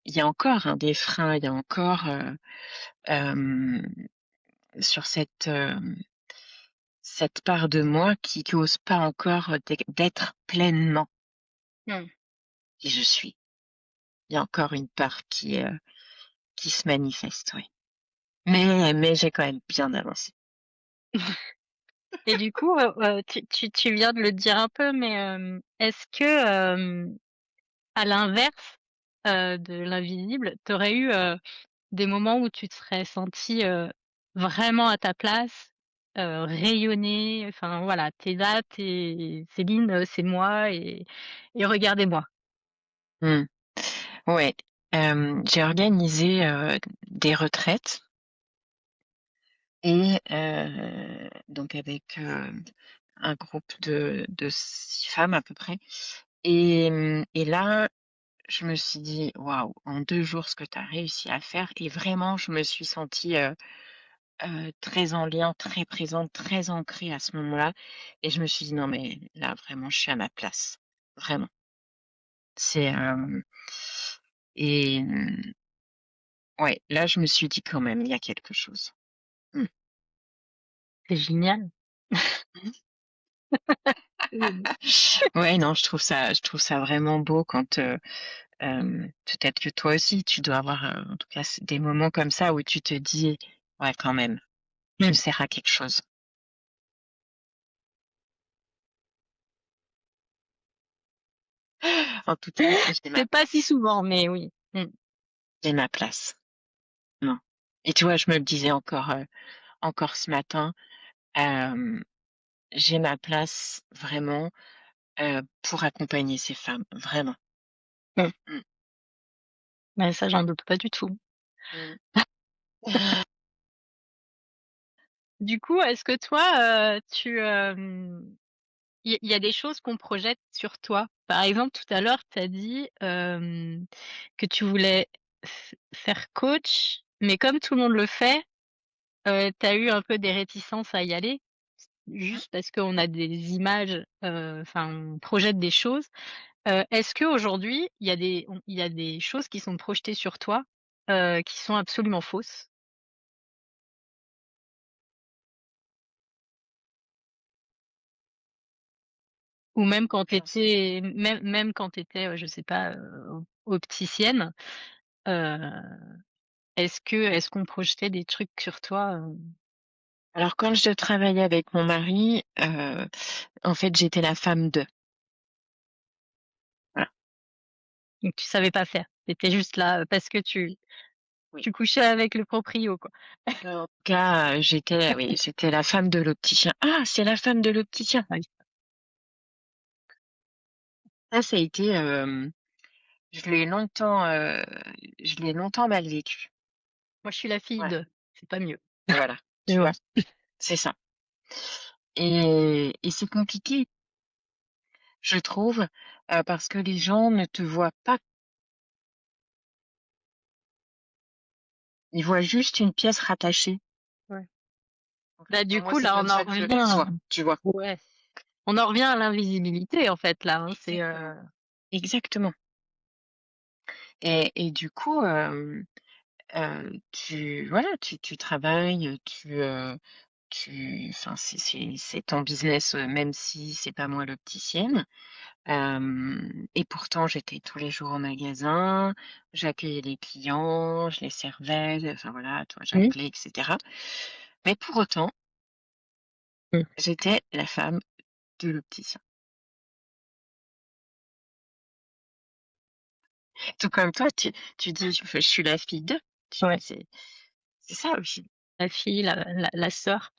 il y a encore, hein, des freins, il y a encore, hem sur cette part de moi qui ose pas encore, d'être pleinement mmh. qui je suis. Il y a encore une part qui se manifeste, oui. Mais j'ai quand même bien avancé. Et du coup, tu viens de le dire un peu, mais, est-ce que, à l'inverse, de l'invisible, tu aurais eu, des moments où tu te serais sentie, vraiment à ta place, rayonner, enfin voilà, tu es là, tu es Céline, c'est moi et regardez-moi. Mmh. Ouais, j'ai organisé, des retraites et donc avec, un groupe de 6 femmes à peu près et là, je me suis dit: «Waouh, en 2 jours, ce que tu as réussi à faire» et vraiment, je me suis sentie, très en lien, très présente, très ancrée à ce moment-là et je me suis dit: «Non mais là, vraiment, je suis à ma place». Vraiment. C'est, et ouais, là, je me suis dit: «Quand même, il y a quelque chose». Mmh. C'est génial. Ouais, non, je trouve ça vraiment beau quand, peut-être que toi aussi, tu dois avoir, en tout cas, des moments comme ça où tu te dis: «Ouais, quand même, je Mmh. sers à quelque chose». En tout cas, j'ai ma C'est pas si place. souvent, mais oui. Mmh. J'ai ma place. Non et tu vois, je me le disais encore ce matin, hem, j'ai ma place vraiment, pour accompagner ces femmes, vraiment. Mmh. Mmh. Bah, ça, j'en doute pas du tout. Mmh. Du coup, est-ce que toi, il y a des choses qu'on projette sur toi? Par exemple, tout à l'heure, tu as dit, que tu voulais faire coach, mais comme tout le monde le fait, tu as eu un peu des réticences à y aller, Mmh. juste parce qu'on a des images, enfin, on projette des choses. Est-ce qu'aujourd'hui, il y a des choses qui sont projetées sur toi, qui sont absolument fausses? Ou même quand tu J'en sais étais même quand tu étais, je sais pas, opticienne, heu, est-ce qu'on projetait des trucs sur toi, alors quand je travaillais avec mon mari, en fait, j'étais la femme de. Voilà. donc tu savais pas faire? Tu étais juste là, parce que Oui. tu couchais avec le proprio, quoi? En tout cas, j'étais la femme de l'opticien. «Ah, c'est la femme de l'opticien!» Ah oui. Ça a été, je l'ai longtemps, je l'ai longtemps mal vécu. Moi, je suis la fille Ouais, de, c'est pas mieux. voilà, Mais tu bon. vois? C'est ça et c'est compliqué, je trouve, parce que les gens ne te voient pas. Ils voient juste une pièce rattachée. Bah, Pour du moi, coup, c'est là, comme on en ça que je le revient perçois, tu vois? ouais, on en revient à l'invisibilité, en fait, là, hein. Exactement. Exactement. Et du coup, tu voilà, tu travailles, enfin, c'est ton business, même si c'est pas moi l'opticienne. Et pourtant, j'étais tous les jours au magasin, j'accueillais les clients, je les servais, enfin voilà, tu vois, Mmh, j'appelais et cetera. Mais pour autant, mmh. j'étais la femme de l'opticien. Tout comme toi, tu dis: «Je suis la fille de». Tu vois? Ouais, C'est ça aussi. la fille, la sœur.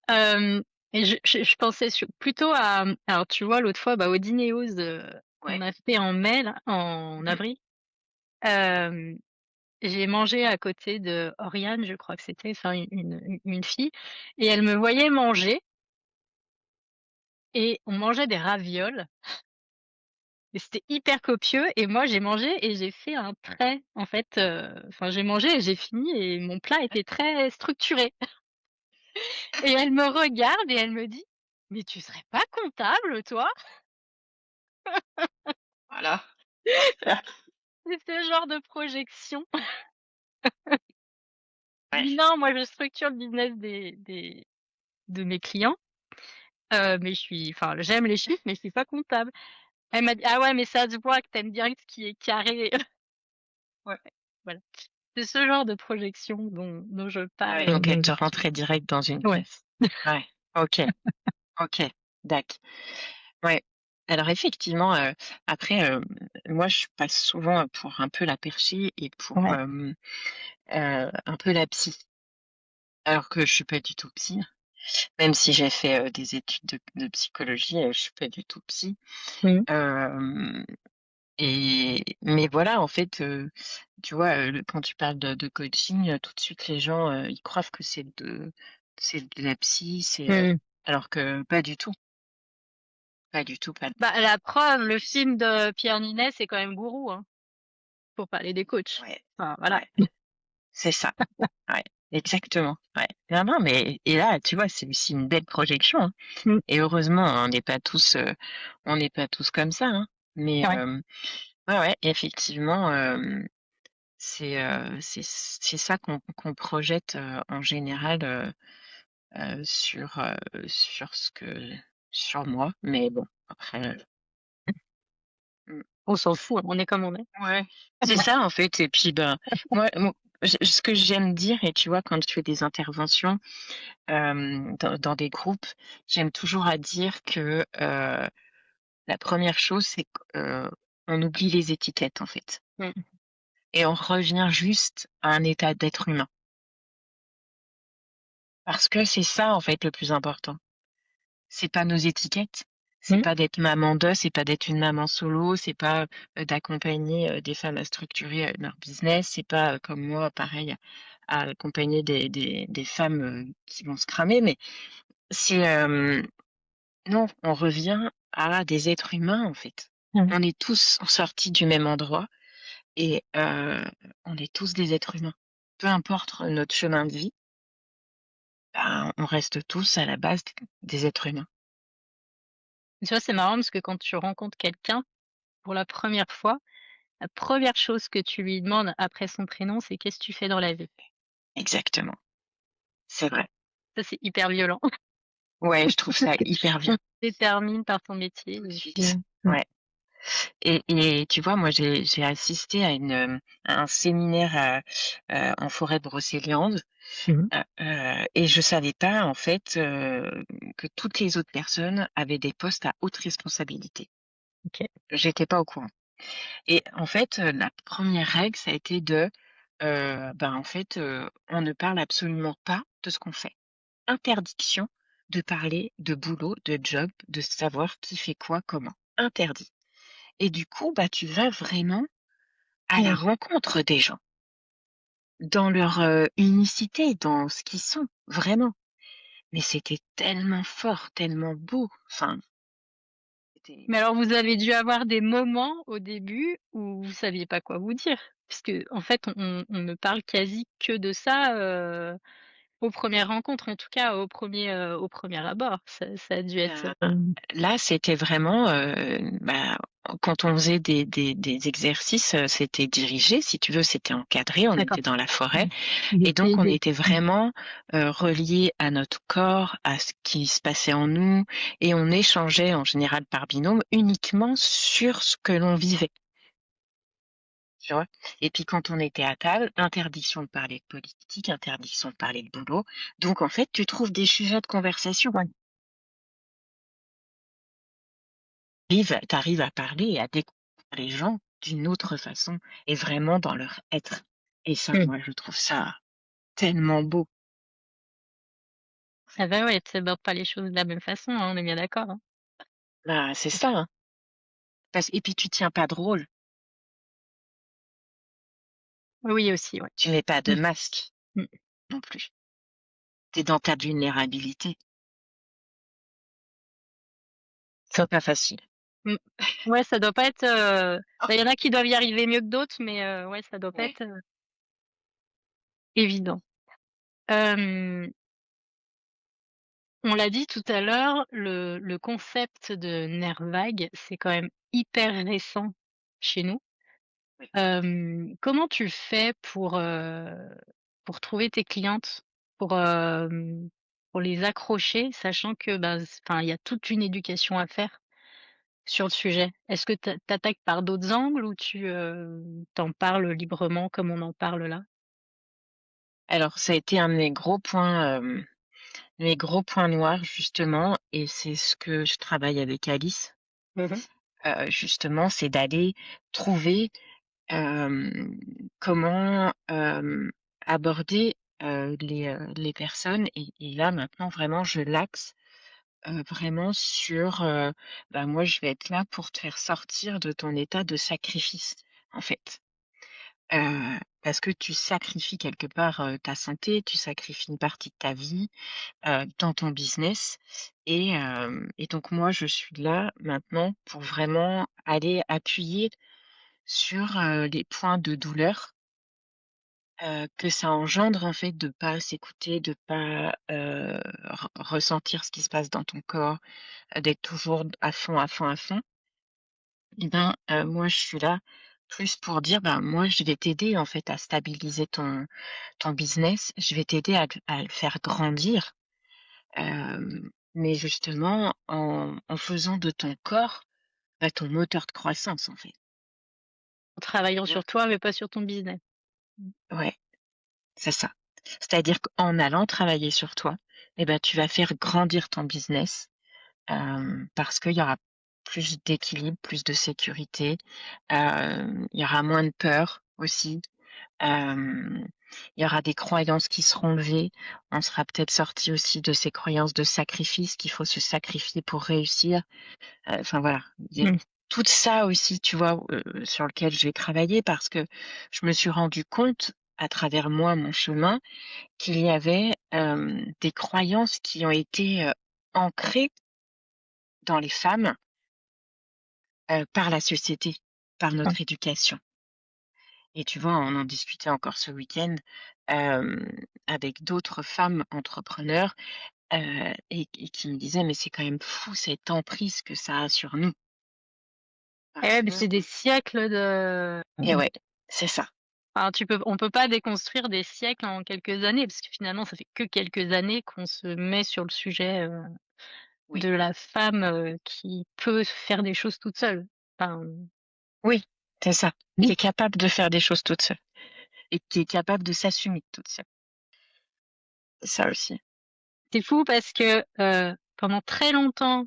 Hem et je pensais plutôt à, alors tu vois, l'autre fois, bah, au dîner Oz, qu'on Ouais. a fait en mai là, en Mmh. avril, hem, j'ai mangé à côté de Oriane, je crois que c'était, enfin une fille, et elle me voyait manger et on mangeait des ravioles et c'était hyper copieux, et moi j'ai mangé et j'ai fait un trait en fait, enfin j'ai mangé et j'ai fini et mon plat était très structuré. Et elle me regarde et elle me dit: «Mais tu serais pas comptable toi?» Voilà. C'est ce genre de projection. Je Ouais. dis: «Non, moi je structure le business des de mes clients, mais je suis, enfin j'aime les chiffres, mais je suis pas comptable». Elle m'a dit: «Ah ouais, mais ça se voit que tu aimes bien ce qui est carré». Ouais. Voilà. C'est ce genre de projection dont je Ah parle, ouais, donc elle te effectivement. rentrait direct dans une Ouais. case. Ouais. OK, OK. Dac. Ouais. Alors effectivement, après, moi je passe souvent pour un peu la perchée et pour, Ouais. un peu la psy. Alors que je suis pas du tout psy, même si j'ai fait, des études de psychologie, je suis pas du tout psy. Mmh. Hem mais voilà, en fait, tu vois, quand tu parles de coaching, tout de suite les gens, ils croient que c'est de la psy, Mmh. alors que pas du tout, pas du tout, pas Bah, la preuve, le film de Pierre Niney, c'est quand même Gourou, hein, pour parler des coachs. ouais, Enfin voilà. ouais, c'est ça, ouais, exactement, ouais. Non, non, mais et là, tu vois, c'est aussi une belle projection, hein, Mmh. et heureusement, on n'est pas tous comme ça, hein, mais Ouais. ouais, ouais, effectivement, c'est ça qu'on projette, en général, sur sur moi, mais bon, après, mmh, On s'en fout, hein, on est comme on est. ouais, c'est ça, en fait, et puis, ben, moi, ce que j'aime dire, et tu vois, quand je fais des interventions, dans des groupes, j'aime toujours à dire que, la première chose, c'est qu'on oublie les étiquettes, en fait, Mmh. et on revient juste à un état d'être humain, parce que c'est ça, en fait, le plus important. C'est pas nos étiquettes, c'est Mmh. pas d'être maman de, c'est pas d'être une maman solo, c'est pas, d'accompagner, des femmes à structurer, leur business, c'est pas, comme moi pareil, à accompagner des femmes, qui vont se cramer, mais c'est, non, on revient à des êtres humains, en fait. Mmh. On est tous sortis du même endroit et on est tous des êtres humains. Peu importe notre chemin de vie, ben, on reste tous à la base des êtres humains. Tu vois, c'est marrant parce que quand tu rencontres quelqu'un pour la première fois, la première chose que tu lui demandes après son prénom, c'est: «Qu'est-ce que tu fais dans la vie?» Exactement, c'est vrai. Ça, c'est hyper violent. Ouais, je trouve ça hyper On bien, te détermine par ton métier tout de et puis, suite. Ouais, et tu vois, moi, j'ai assisté à à un séminaire, en forêt de Brocéliande, mmh. et je savais pas, en fait, que toutes les autres personnes avaient des postes à haute responsabilité. OK. J'étais pas au courant, et en fait, la première règle, ça a été ben, en fait, on ne parle absolument pas de ce qu'on fait. Interdiction de parler de boulot, de job, de savoir qui fait quoi, comment. Interdit. Et du coup, bah, tu vas vraiment à la Mmh. rencontre des gens, dans leur, unicité, dans ce qu'ils sont, vraiment. Mais c'était tellement fort, tellement beau, enfin, c'était Mais alors, vous avez dû avoir des moments au début où vous saviez pas quoi vous dire? Puisque en fait, on ne parle quasi que de ça, aux premières rencontres, en tout cas au premier abord, ça a dû être, Là, c'était vraiment, quand on faisait des exercices, c'était dirigé, si tu veux, c'était encadré, on d'accord. était dans la forêt Il et était donc on aidé. était vraiment, reliés à notre corps, à ce qui se passait en nous et on échangeait en général par binôme uniquement sur ce que l'on vivait, tu vois? Et puis quand on était à table, interdiction de parler de politique, interdiction de parler de boulot, donc en fait, tu trouves des sujets de conversation. Ouais. Tu arrives à parler et à découvrir les gens d'une autre façon et vraiment dans leur être et ça, Mmh. moi, je trouve ça tellement beau. Ah bah, ouais, tu abordes pas les choses de la même façon, hein, on est bien d'accord, hein. Bah, c'est ça, hein, et puis tu tiens pas de rôle, Oui aussi, ouais. tu mets pas de Mmh. masque Mmh. non plus. Tu es dans ta vulnérabilité. C'est pas facile. Mmh. Ouais, ça doit pas être, bah, il y en a qui doivent y arriver mieux que d'autres, mais ouais, ça doit pas Ouais. être, évident. Hem, on l'a dit tout à l'heure, le concept de nerf vague, c'est quand même hyper récent chez nous. Oui. Comment tu fais pour trouver tes clientes? Pour, pour les accrocher, sachant que, bah, enfin, il y a toute une éducation à faire sur le sujet? Est-ce que tu attaques par d'autres angles ou tu parles librement comme on en parle là? Alors ça a été un de mes gros points noirs justement et c'est ce que je travaille avec Alice, Mmh. justement, c'est d'aller trouver Hem, comment, aborder, les personnes et là, maintenant, vraiment, je l'axe, vraiment sur, moi, je vais être là pour te faire sortir de ton état de sacrifice, en fait. Parce que tu sacrifies quelque part, ta santé, tu sacrifies une partie de ta vie, dans ton business et donc moi, je suis là, maintenant, pour vraiment aller appuyer sur, les points de douleur que ça engendre, en fait, de pas s'écouter, de pas, ressentir ce qui se passe dans ton corps, d'être toujours à fond, à fond, à fond et moi, je suis là plus pour dire: «Ben, moi, je vais t'aider, en fait, à stabiliser ton business. Je vais t'aider à le faire grandir, mais justement en faisant de ton corps, ton moteur de croissance, en fait». En travaillant Tu vois? sur toi, mais pas sur ton business. Mmh. Ouais, c'est ça. C'est-à-dire qu'en allant travailler sur toi tu vas faire grandir ton business. Parce qu'il y aura plus d'équilibre, plus de sécurité, il y aura moins de peur aussi, hem, il y aura des croyances qui seront levées. On sera peut-être sorti aussi de ces croyances de sacrifice, qu'il faut se sacrifier pour réussir. Enfin voilà, il y a Mmh. tout ça aussi, tu vois, sur lequel je vais travailler parce que je me suis rendu compte à travers moi, mon chemin, qu'il y avait, des croyances qui ont été, ancrées dans les femmes par la société, par Ouais. notre éducation et tu vois, on en discutait encore ce week-end, hem, avec d'autres femmes entrepreneurs, et qui me disaient: «Mais c'est quand même fou cette emprise que ça a sur nous». Et Parce ouais, mais que c'est des siècles de et ouais, c'est ça. enfin, on peut pas déconstruire des siècles en quelques années, parce que finalement, ça fait que quelques années qu'on se met sur le sujet, Oui, de la femme, qui peut faire des choses toute seule. Enfin, oui, c'est ça. Qui oui. est capable de faire des choses toute seule et qui est capable de s'assumer toute seule. C'est ça aussi. C'est fou parce que, pendant très longtemps,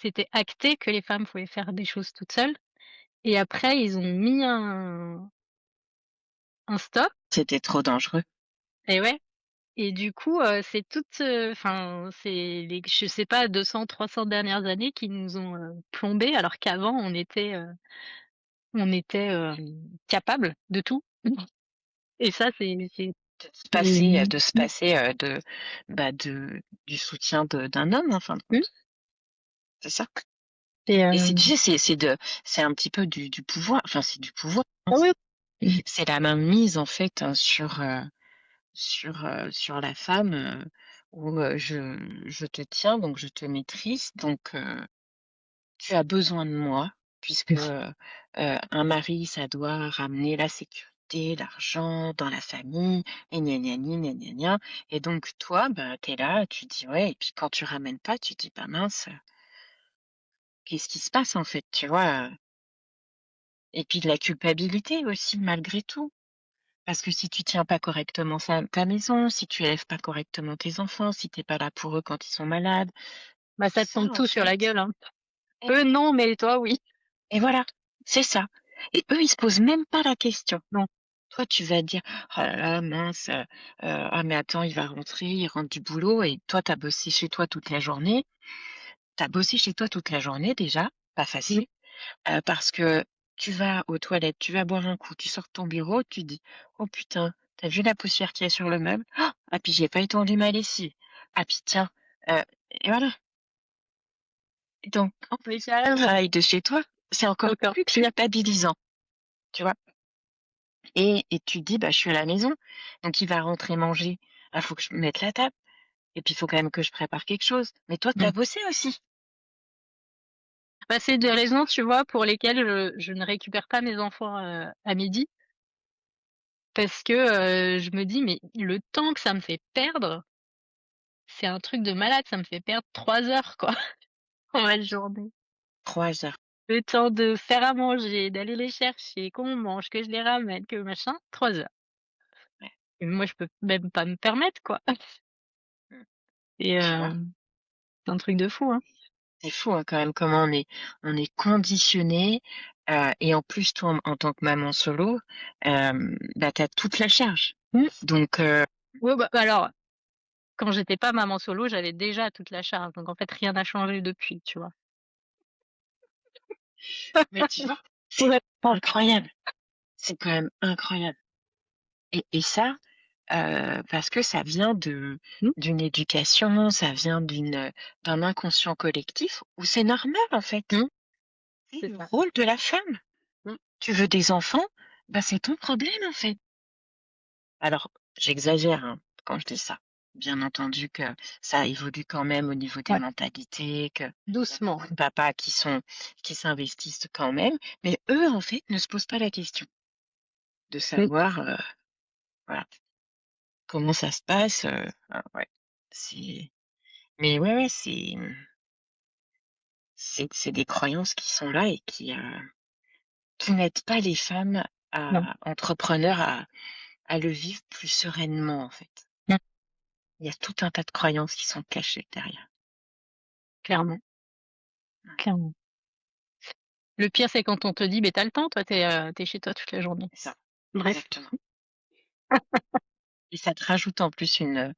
c'était acté que les femmes pouvaient faire des choses toutes seules et après ils ont mis un stop C'était trop dangereux. et ouais et du coup, c'est toute, enfin, c'est les je sais pas 200-300 dernières années qui nous ont, plombées alors qu'avant on était, capables de tout et ça c'est De se passer, du soutien d'un homme, en fin de mmh compte. C'est ça. et Et tu sais, c'est un petit peu du pouvoir, enfin, c'est du pouvoir, hein. ah oui, C'est la mainmise, en fait, hein, sur, sur la femme, où, je te tiens, donc je te maîtrise, donc tu as besoin de moi puisque, un mari, ça doit ramener la sécurité, l'argent dans la famille et gna gna ni, gna gna gna et donc toi, bah, tu es là, tu dis: «Ouais» et puis quand tu ramènes pas, tu dis: «Bah, mince, qu'est-ce qui se passe, en fait?» Tu vois? Et puis de la culpabilité aussi malgré tout. Parce que si tu tiens pas correctement ta maison, si tu élèves pas correctement tes enfants, si tu es pas là pour eux quand ils sont malades, Bah, tout ça te ça tombe en tout sur la fait gueule, hein. et Eux oui non, mais toi oui. et voilà, c'est ça et eux, ils se posent même pas la question. Non. Toi, tu vas dire: «Oh là là, mince, ah mais attends, il va rentrer, il rentre du boulot» et toi, tu as bossé chez toi toute la journée. Tu as bossé chez toi toute la journée déjà, pas Mmh. facile, parce que tu vas aux toilettes, tu vas boire un coup, tu sors de ton bureau, tu dis: «Oh putain, tu as vu la poussière qu'il y a sur le meuble? Ah puis j'ai pas étendu ma lessive. Ah puis tiens», heu et voilà. Et donc en Mais plus, le carrément, travail de chez toi, c'est encore encore plus pire. culpabilisant, tu vois? Et tu te dis: «Bah, je suis à la maison, donc il va rentrer manger, ah faut que je mette la table et puis il faut quand même que je prépare quelque chose». Mais toi, tu as Mmh. bossé aussi. Bah, c'est des raisons, tu vois, pour lesquelles je ne récupère pas mes enfants, à midi parce que, je me dis: «Mais le temps que ça me fait perdre, c'est un truc de malade, ça me fait perdre 3 heures, quoi, dans ma journée». 3 heures. Le temps de faire à manger, d'aller les chercher, qu'on mange, que je les ramène, que machin, 3 heures Ouais. et moi, je peux même pas me permettre, quoi Mmh. et Tu vois? c'est un truc de fou, hein. C'est fou, hein, quand même comment on est conditionné, et en plus toi en tant que maman solo, bah, tu as toute la charge. Mmh. Donc Ouais, bah, alors, quand j'étais pas maman solo, j'avais déjà toute la charge, donc en fait, rien n'a changé depuis, tu vois? mais tu vois? C'est Ouais. incroyable, c'est quand même incroyable et ça, parce que ça vient Mmh, d'une éducation, ça vient d'un inconscient collectif où c'est normal en fait. mmh, C'est c'est le ça. rôle de la femme. Mmh. Tu veux des enfants? Bah, c'est ton problème en fait. Alors, j'exagère, hein, quand je dis ça. Bien entendu que ça évolue quand même au niveau des Ouais, mentalités, qu'il y a doucement. beaucoup de papas qui s'investissent quand même, mais eux, en fait, ne se posent pas la question de Mmh, savoir, voilà, comment ça se passe, ouais. C'est mais ouais, ouais, c'est des croyances qui sont là et qui n'aident pas les femmes non, entrepreneurs à le vivre plus sereinement, en fait. mmh, Il y a tout un tas de croyances qui sont cachées derrière. clairement, clairement. Le pire, c'est quand on te dit: «Beh, tu as le temps, toi, tu es chez toi toute la journée». C'est ça, Bref. exactement et ça te rajoute en plus une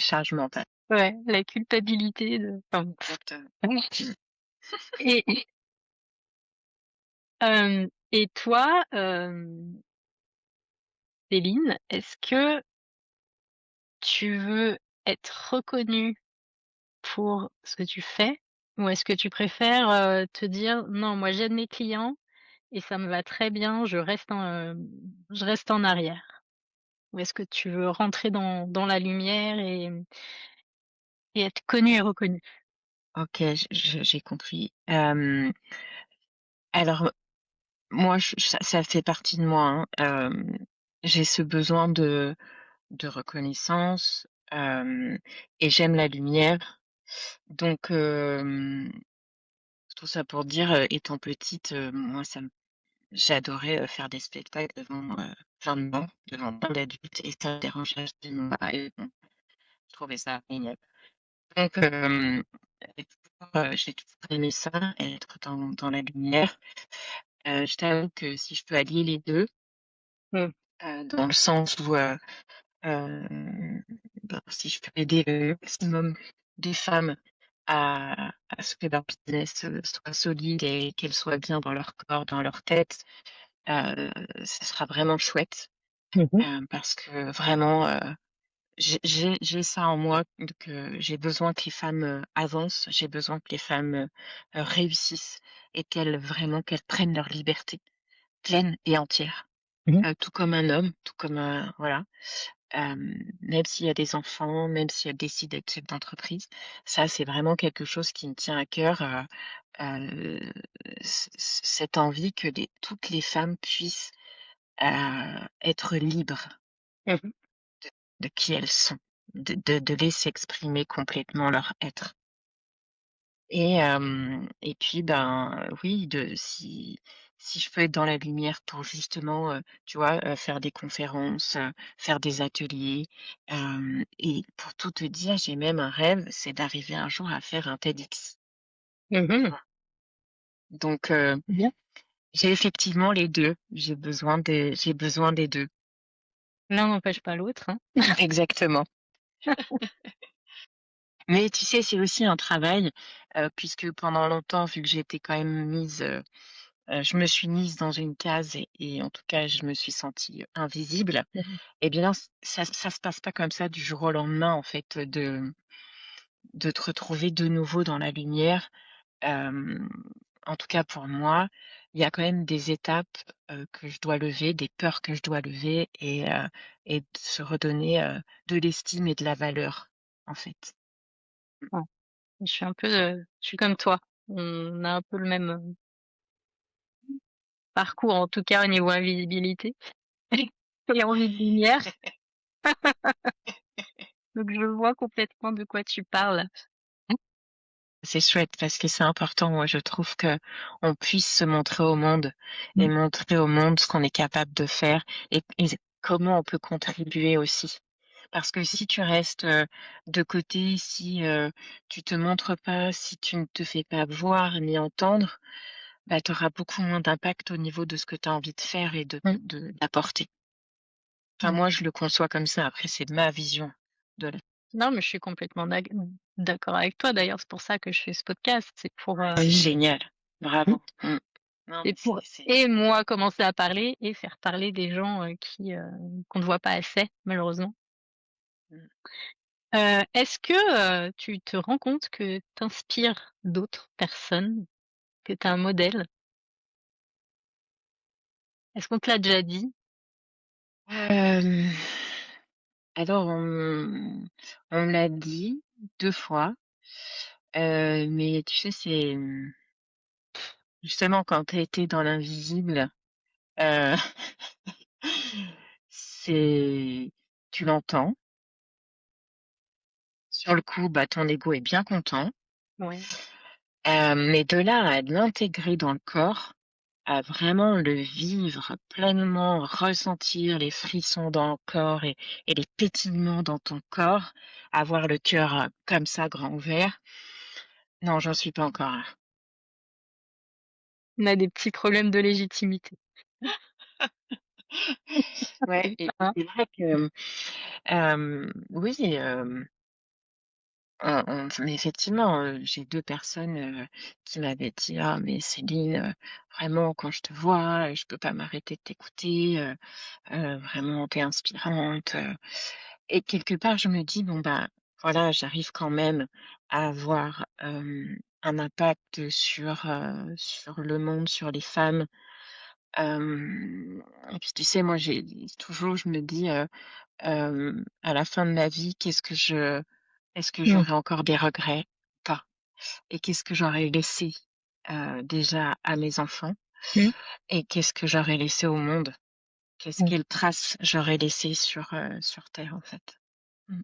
charge mentale. Ouais, la culpabilité de enfin bon. Exactement. Mmh. Et et toi, Céline, est-ce que tu veux être reconnue pour ce que tu fais? Ou est-ce que tu préfères, te dire: «Non, moi j'aide mes clients et ça me va très bien, je reste en arrière»? Ou est-ce que tu veux rentrer dans la lumière et être connue et reconnue? OK, j'ai compris. Alors, moi, ça fait partie de moi, hein, j'ai ce besoin de reconnaissance, et j'aime la lumière. Donc, tout ça pour dire, étant petite, moi, j'adorais, faire des spectacles devant, plein de gens, devant plein d'adultes et ça me dérangeait absolument pas et bon, je trouvais ça génial. Donc, j'ai toujours aimé ça, être dans la lumière. Je t'avoue que si je peux allier les 2, Mmh. dans le sens où, hem, ben, si je peux aider le maximum des femmes à ce que leur business, soit solide et qu'elles soient bien dans leur corps, dans leur tête, heu, ce sera vraiment chouette, Mmh mh. parce que vraiment, j'ai ça en moi, que j'ai besoin que les femmes, avancent, j'ai besoin que les femmes, réussissent et qu'elles prennent leur liberté pleine et entière, Mmh. tout comme un homme, tout comme un voilà, même s'il y a des enfants, même si elle décide d'être chef d'entreprise. Ça, c'est vraiment quelque chose qui me tient à cœur, heu, cette envie que toutes les femmes puissent, être libres Mmh mh. de qui elles sont, de laisser exprimer complètement leur être. Et puis, ben, oui, si je peux être dans la lumière pour justement, tu vois, faire des conférences, faire des ateliers, et pour tout te dire, j'ai même un rêve, c'est d'arriver un jour à faire un TEDx. Mmh. Donc Bien. j'ai effectivement les 2. J'ai besoin des 2. L'un n'empêche pas l'autre, hein. Exactement. Mais tu sais, c'est aussi un travail, puisque pendant longtemps, vu que j'étais quand même mise, je me suis mise dans une case et en tout cas, je me suis sentie invisible. Mmh. Eh bien, ça se passe pas comme ça du jour au lendemain, en fait, de te retrouver de nouveau dans la lumière. Hem, En tout cas pour moi, il y a quand même des étapes, que je dois lever, des peurs que je dois lever et de se redonner, de l'estime et de la valeur, en fait. Ouais, je suis comme toi. On a un peu le même, parcours, en tout cas au niveau invisibilité et envie de lumière, donc je vois complètement de quoi tu parles. C'est chouette parce que c'est important, moi, je trouve que on puisse se montrer au monde et Mmh. montrer au monde ce qu'on est capable de faire et comment on peut contribuer aussi. Parce que si tu restes, de côté, si, tu te montres pas, si tu ne te fais pas voir ni entendre, bah, tu auras beaucoup moins d'impact au niveau de ce que tu as envie de faire et Mmh. d'apporter. Enfin, Ouais. moi, je le conçois comme ça. Après, c'est ma vision de la Non, mais je suis complètement d'accord avec toi. D'ailleurs, c'est pour ça que je fais ce podcast. génial, Mmh. bravo. Mmh. Non, C'est mais pour c'est et moi commencer à parler et faire parler des gens, qu'on ne voit pas assez, malheureusement. mmh. Est-ce que, tu te rends compte que tu inspires d'autres personnes, que tu es un modèle? Est-ce qu'on te l'a déjà dit? Hem, alors on me l'a dit 2 fois, mais tu sais, justement quand tu as été dans l'invisible, heu, c'est tu l'entends. Sur le coup, bah, ton ego est bien content, Ouais. mais de là à l'intégrer dans le corps, à vraiment le vivre pleinement, ressentir les frissons dans le corps et les pétillements dans ton corps, avoir le cœur, comme ça grand ouvert, non, j'en suis pas encore là. On a des petits problèmes de légitimité. Ouais et Hein? c'est vrai que, oui, mais effectivement, j'ai 2 personnes, qui m'avaient dit: «Ah mais Céline, vraiment quand je te vois, je peux pas m'arrêter de t'écouter, vraiment tu es inspirante», et quelque part je me dis: «Bon bah, voilà, j'arrive quand même à avoir, un impact sur le monde, sur les femmes». Et puis tu sais, moi j'ai toujours je me dis, à la fin de ma vie, est-ce que Mmh. j'aurai encore des regrets? Pas. Et qu'est-ce que j'aurais laissé, déjà à mes enfants? Mmh. Et qu'est-ce que j'aurais laissé au monde? Mmh. Quelle trace j'aurais laissé sur terre, en fait? Mmh.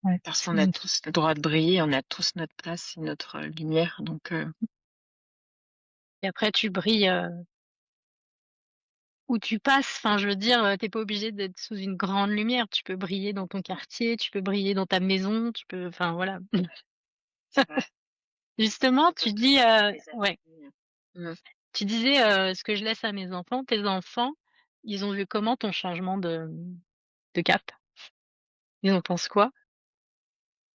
Ouais. Parce qu'on a Mmh. tous le droit de briller, on a tous notre place et notre, lumière, donc Et après tu brilles, où tu passes. Enfin, je veux dire, tu pas obligé d'être sous une grande lumière. Tu peux briller dans ton quartier, tu peux briller dans ta maison, tu peux enfin voilà. c'est vrai, Justement, on peut tu tous dis, avoir des ouais, amis. Mmh. tu disais, ce que je laisse à mes enfants. Tes enfants, ils ont vu comment ton changement de cap? Ils en pensent quoi?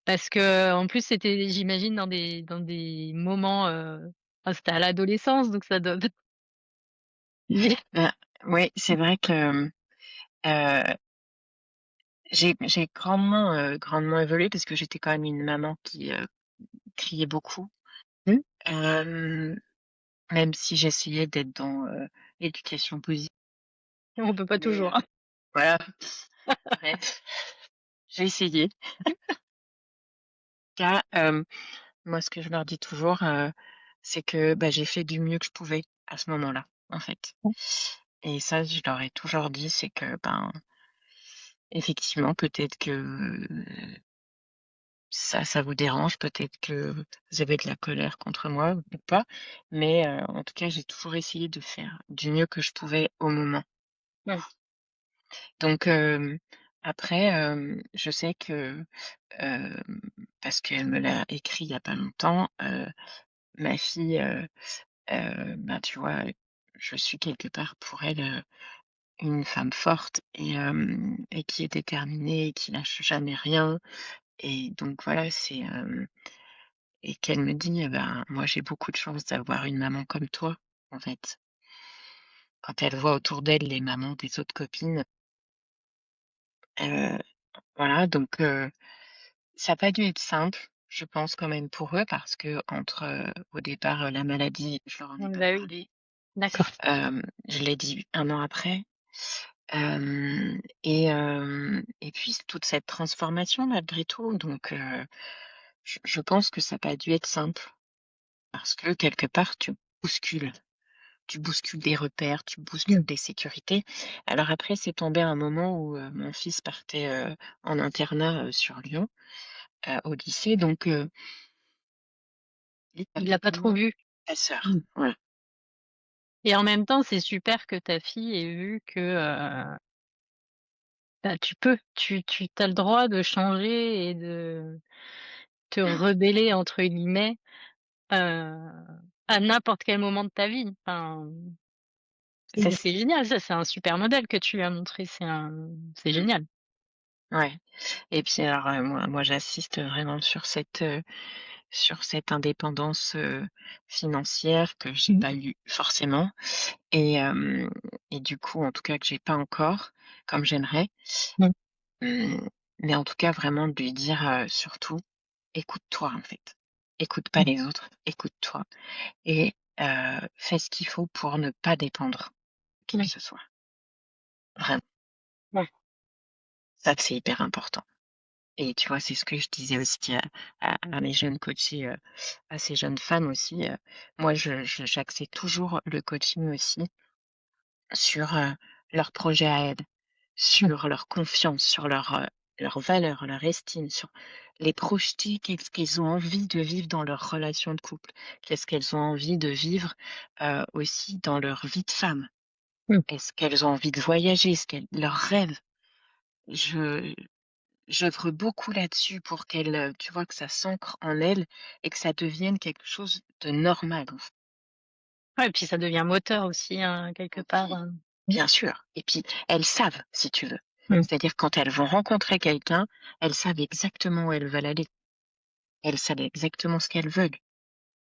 Parce qu'en plus, c'était j'imagine dans des moments, enfin, c'était à l'adolescence, donc ça doit Bah, oui, c'est vrai que, j'ai grandement évolué parce que j'étais quand même une maman qui, criait beaucoup. Mmh. Hem Même si j'essayais d'être dans, l'éducation positive, On peut pas mais toujours, hein. voilà. Bref, j'ai essayé. Cas, moi, ce que je leur dis toujours, c'est que, bah, j'ai fait du mieux que je pouvais à ce moment-là, en fait. Et ça, je leur ai toujours dit, c'est que, ben, effectivement, peut-être que ça vous dérange, peut-être que vous avez de la colère contre moi ou pas, mais en tout cas, j'ai toujours essayé de faire du mieux que je pouvais au moment. Mmh. Donc après, je sais que, hem, parce qu'elle me l'a écrit il y a pas longtemps, ma fille, bah, tu vois, je suis quelque part pour elle, une femme forte et qui est déterminée et qui lâche jamais rien et donc voilà, et qu'elle me dit: «Eh ben, moi, j'ai beaucoup de chance d'avoir une maman comme toi», en fait. Quand elle voit autour d'elle les mamans des autres copines, heu, voilà, donc ça a pas dû être simple, je pense quand même pour eux parce qu'entre, au départ, la maladie, je leur en ai Mmh, pas bah, oui, parlé. d'accord. Je l'ai dit 1 an après. Et puis toute cette transformation malgré tout, donc je pense que ça a pas dû être simple parce que quelque part bouscules tu bouscules des repères, tu bouscules des sécurités. Alors après, c'est tombé à un moment où, mon fils partait, en internat, sur Lyon, au lycée, donc Il l'a pas trop littéralement vu. ta sœur, Mmh. voilà. Et en même temps, c'est super que ta fille ait vu que, bah, tu as le droit de changer et de te Mmh. «rebeller» entre guillemets, heu, à n'importe quel moment de ta vie. Enfin, C'est c'est génial ça, c'est un super modèle que tu lui as montré, c'est mmh, génial. ouais. Et puis alors, moi j'assiste vraiment sur cette indépendance, financière que j'ai Mmh. pas eu forcément et hem et du coup, en tout cas, que j'ai pas encore comme j'aimerais. Mmh. Mmh, mais en tout cas, vraiment de lui dire, surtout: «Écoute-toi, en fait. Écoute pas Mmh. les autres, écoute-toi et fais ce qu'il faut pour ne pas dépendre de qui que Ouais, ce soit». Vraiment, ouais. ça, c'est hyper important et tu vois, c'est ce que je disais aussi à mes jeunes coachés, à ces jeunes femmes aussi, moi j'axais toujours le coaching aussi sur, leur projet à elles, Mmh. sur leur confiance, sur leurs valeurs, leur estime, sur les projeter, qu'est-ce qu'elles ont envie de vivre dans leur relation de couple, qu'est-ce qu'elles ont envie de vivre, aussi dans leur vie de femme. Mmh. Est-ce qu'elles ont envie de voyager? Est-ce qu'elles leurs rêves? Je j'œuvre beaucoup là-dessus pour qu'elles, tu vois, que ça s'ancre en elles et que ça devienne quelque chose de normal, en fait. Ouais, et puis ça devient moteur aussi, hein, quelque part, Oui, Mmh. bien sûr et puis elles savent, si tu veux. Mmh. C'est-à-dire quand elles vont rencontrer quelqu'un, elles savent exactement où elles veulent aller. Elles savent exactement ce qu'elles veulent.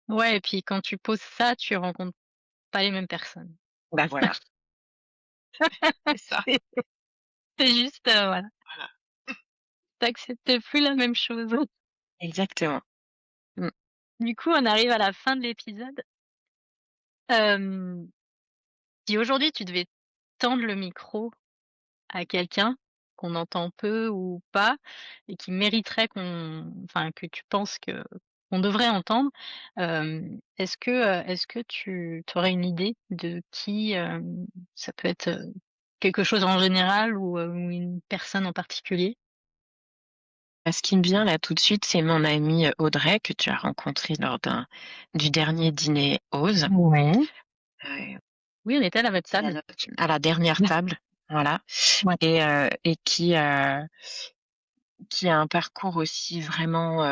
Ouais, et puis quand tu poses ça, tu rencontres pas les mêmes personnes. Bah, voilà, c'est ça, C'est c'est juste, voilà, voilà, tu acceptes plus la même chose. exactement. Mmh. Du coup, on arrive à la fin de l'épisode. Hem, Si aujourd'hui tu devais tendre le micro à quelqu'un qu'on entend peu ou pas et qui mériterait que tu penses que qu'on devrait entendre, est-ce que tu aurais une idée de qui, ça peut être, quelque chose en général ou une personne en particulier? Bah, ce qui me vient là tout de suite, c'est mon amie, Audrey que tu as rencontrée lors du dernier dîner Ose, Ouais. heu, Oui, on était à votre et à table. la dernière table, voilà Ouais. et qui a un parcours aussi vraiment,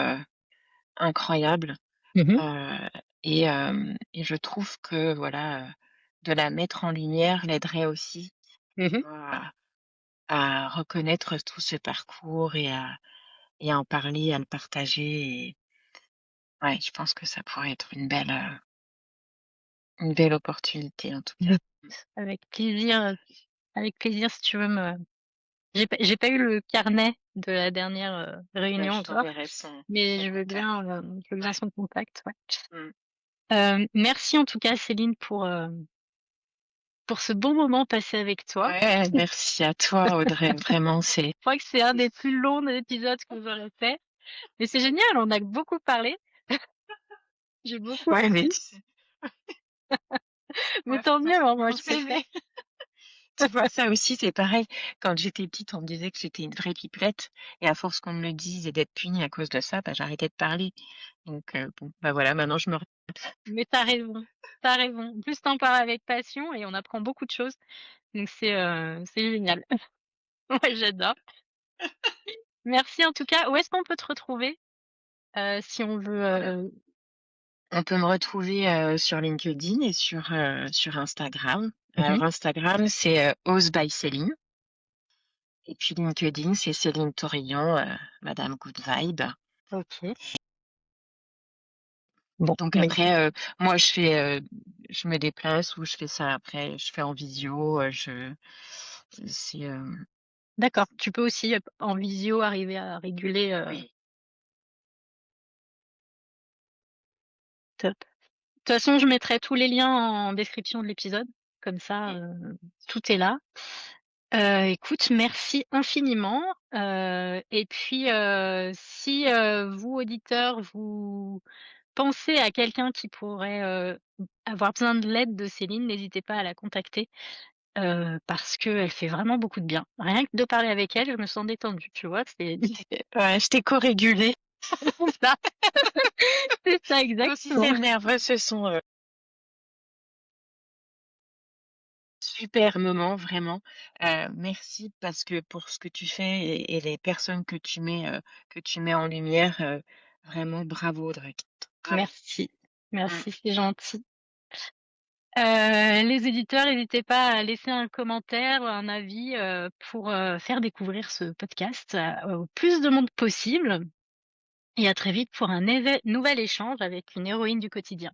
incroyable, Mmh mh. heu et je trouve que voilà, de la mettre en lumière l'aiderait aussi Mmh. à reconnaître tout ce parcours et à en parler, à le partager et ouais, je pense que ça pourrait être une belle opportunité en tout cas. Oui. Avec plaisir, avec plaisir si tu veux me j'ai pas eu le carnet de la dernière, Bah, réunion je encore, t'enverrai mais son contact. je veux bien Ouais. son contact, ouais. Mmh. Merci en tout cas Céline pour ce bon moment passé avec toi. Ouais, merci à toi Audrey, vraiment c'est Je crois que c'est un des plus longs épisodes que j'aurais fait, mais c'est génial, on a beaucoup parlé. J'ai beaucoup ouais, mais appris, tu sais, mais ouais, tant mieux, moi franchement je peux c'est aimer. tu vois, ça aussi, c'est pareil. Quand j'étais petite, on me disait que j'étais une vraie pipelette et à force qu'on me le dise et d'être punie à cause de ça, bah, j'arrêtais de parler. Donc bon, bah, voilà, maintenant je me re Mais t'as raison, t'as raison. En plus, tu parles avec passion et on apprend beaucoup de choses, donc c'est génial. Ouais, j'adore. Merci en tout cas. Où est-ce qu'on peut te retrouver, si on veut, on peut me retrouver, sur LinkedIn et sur Instagram. Mmh. Alors Instagram, c'est, Ose by Céline et puis LinkedIn, c'est Céline Torillon, madame Good Vibe. OK. Bon, Donc mais après, moi je me déplace ou je fais ça après, je fais en visio, c'est, d'accord, tu peux aussi, en visio arriver à réguler, oui, top. De toute façon, je mettrai tous les liens en description de l'épisode, comme ça, oui, tout est là. Écoute, merci infiniment, et puis, si, vous auditeurs, vous pensez à quelqu'un qui pourrait, avoir besoin de l'aide de Céline, n'hésitez pas à la contacter, parce qu'elle fait vraiment beaucoup de bien. Rien que de parler avec elle, je me sens détendue, tu vois? C'est ouais, je t'ai co-régulée. c'est ça, c'est ça Nos exactement. systèmes nerveux se sont, super moment vraiment. Merci parce que pour ce que tu fais et les personnes que tu mets en lumière, vraiment bravo Audrey. Bravo. Merci, Mmh. merci, c'est gentil. Les éditeurs, n'hésitez pas à laisser un commentaire, un avis, pour, faire découvrir ce podcast, au plus de monde possible et à très vite pour un nouvel échange avec une héroïne du quotidien.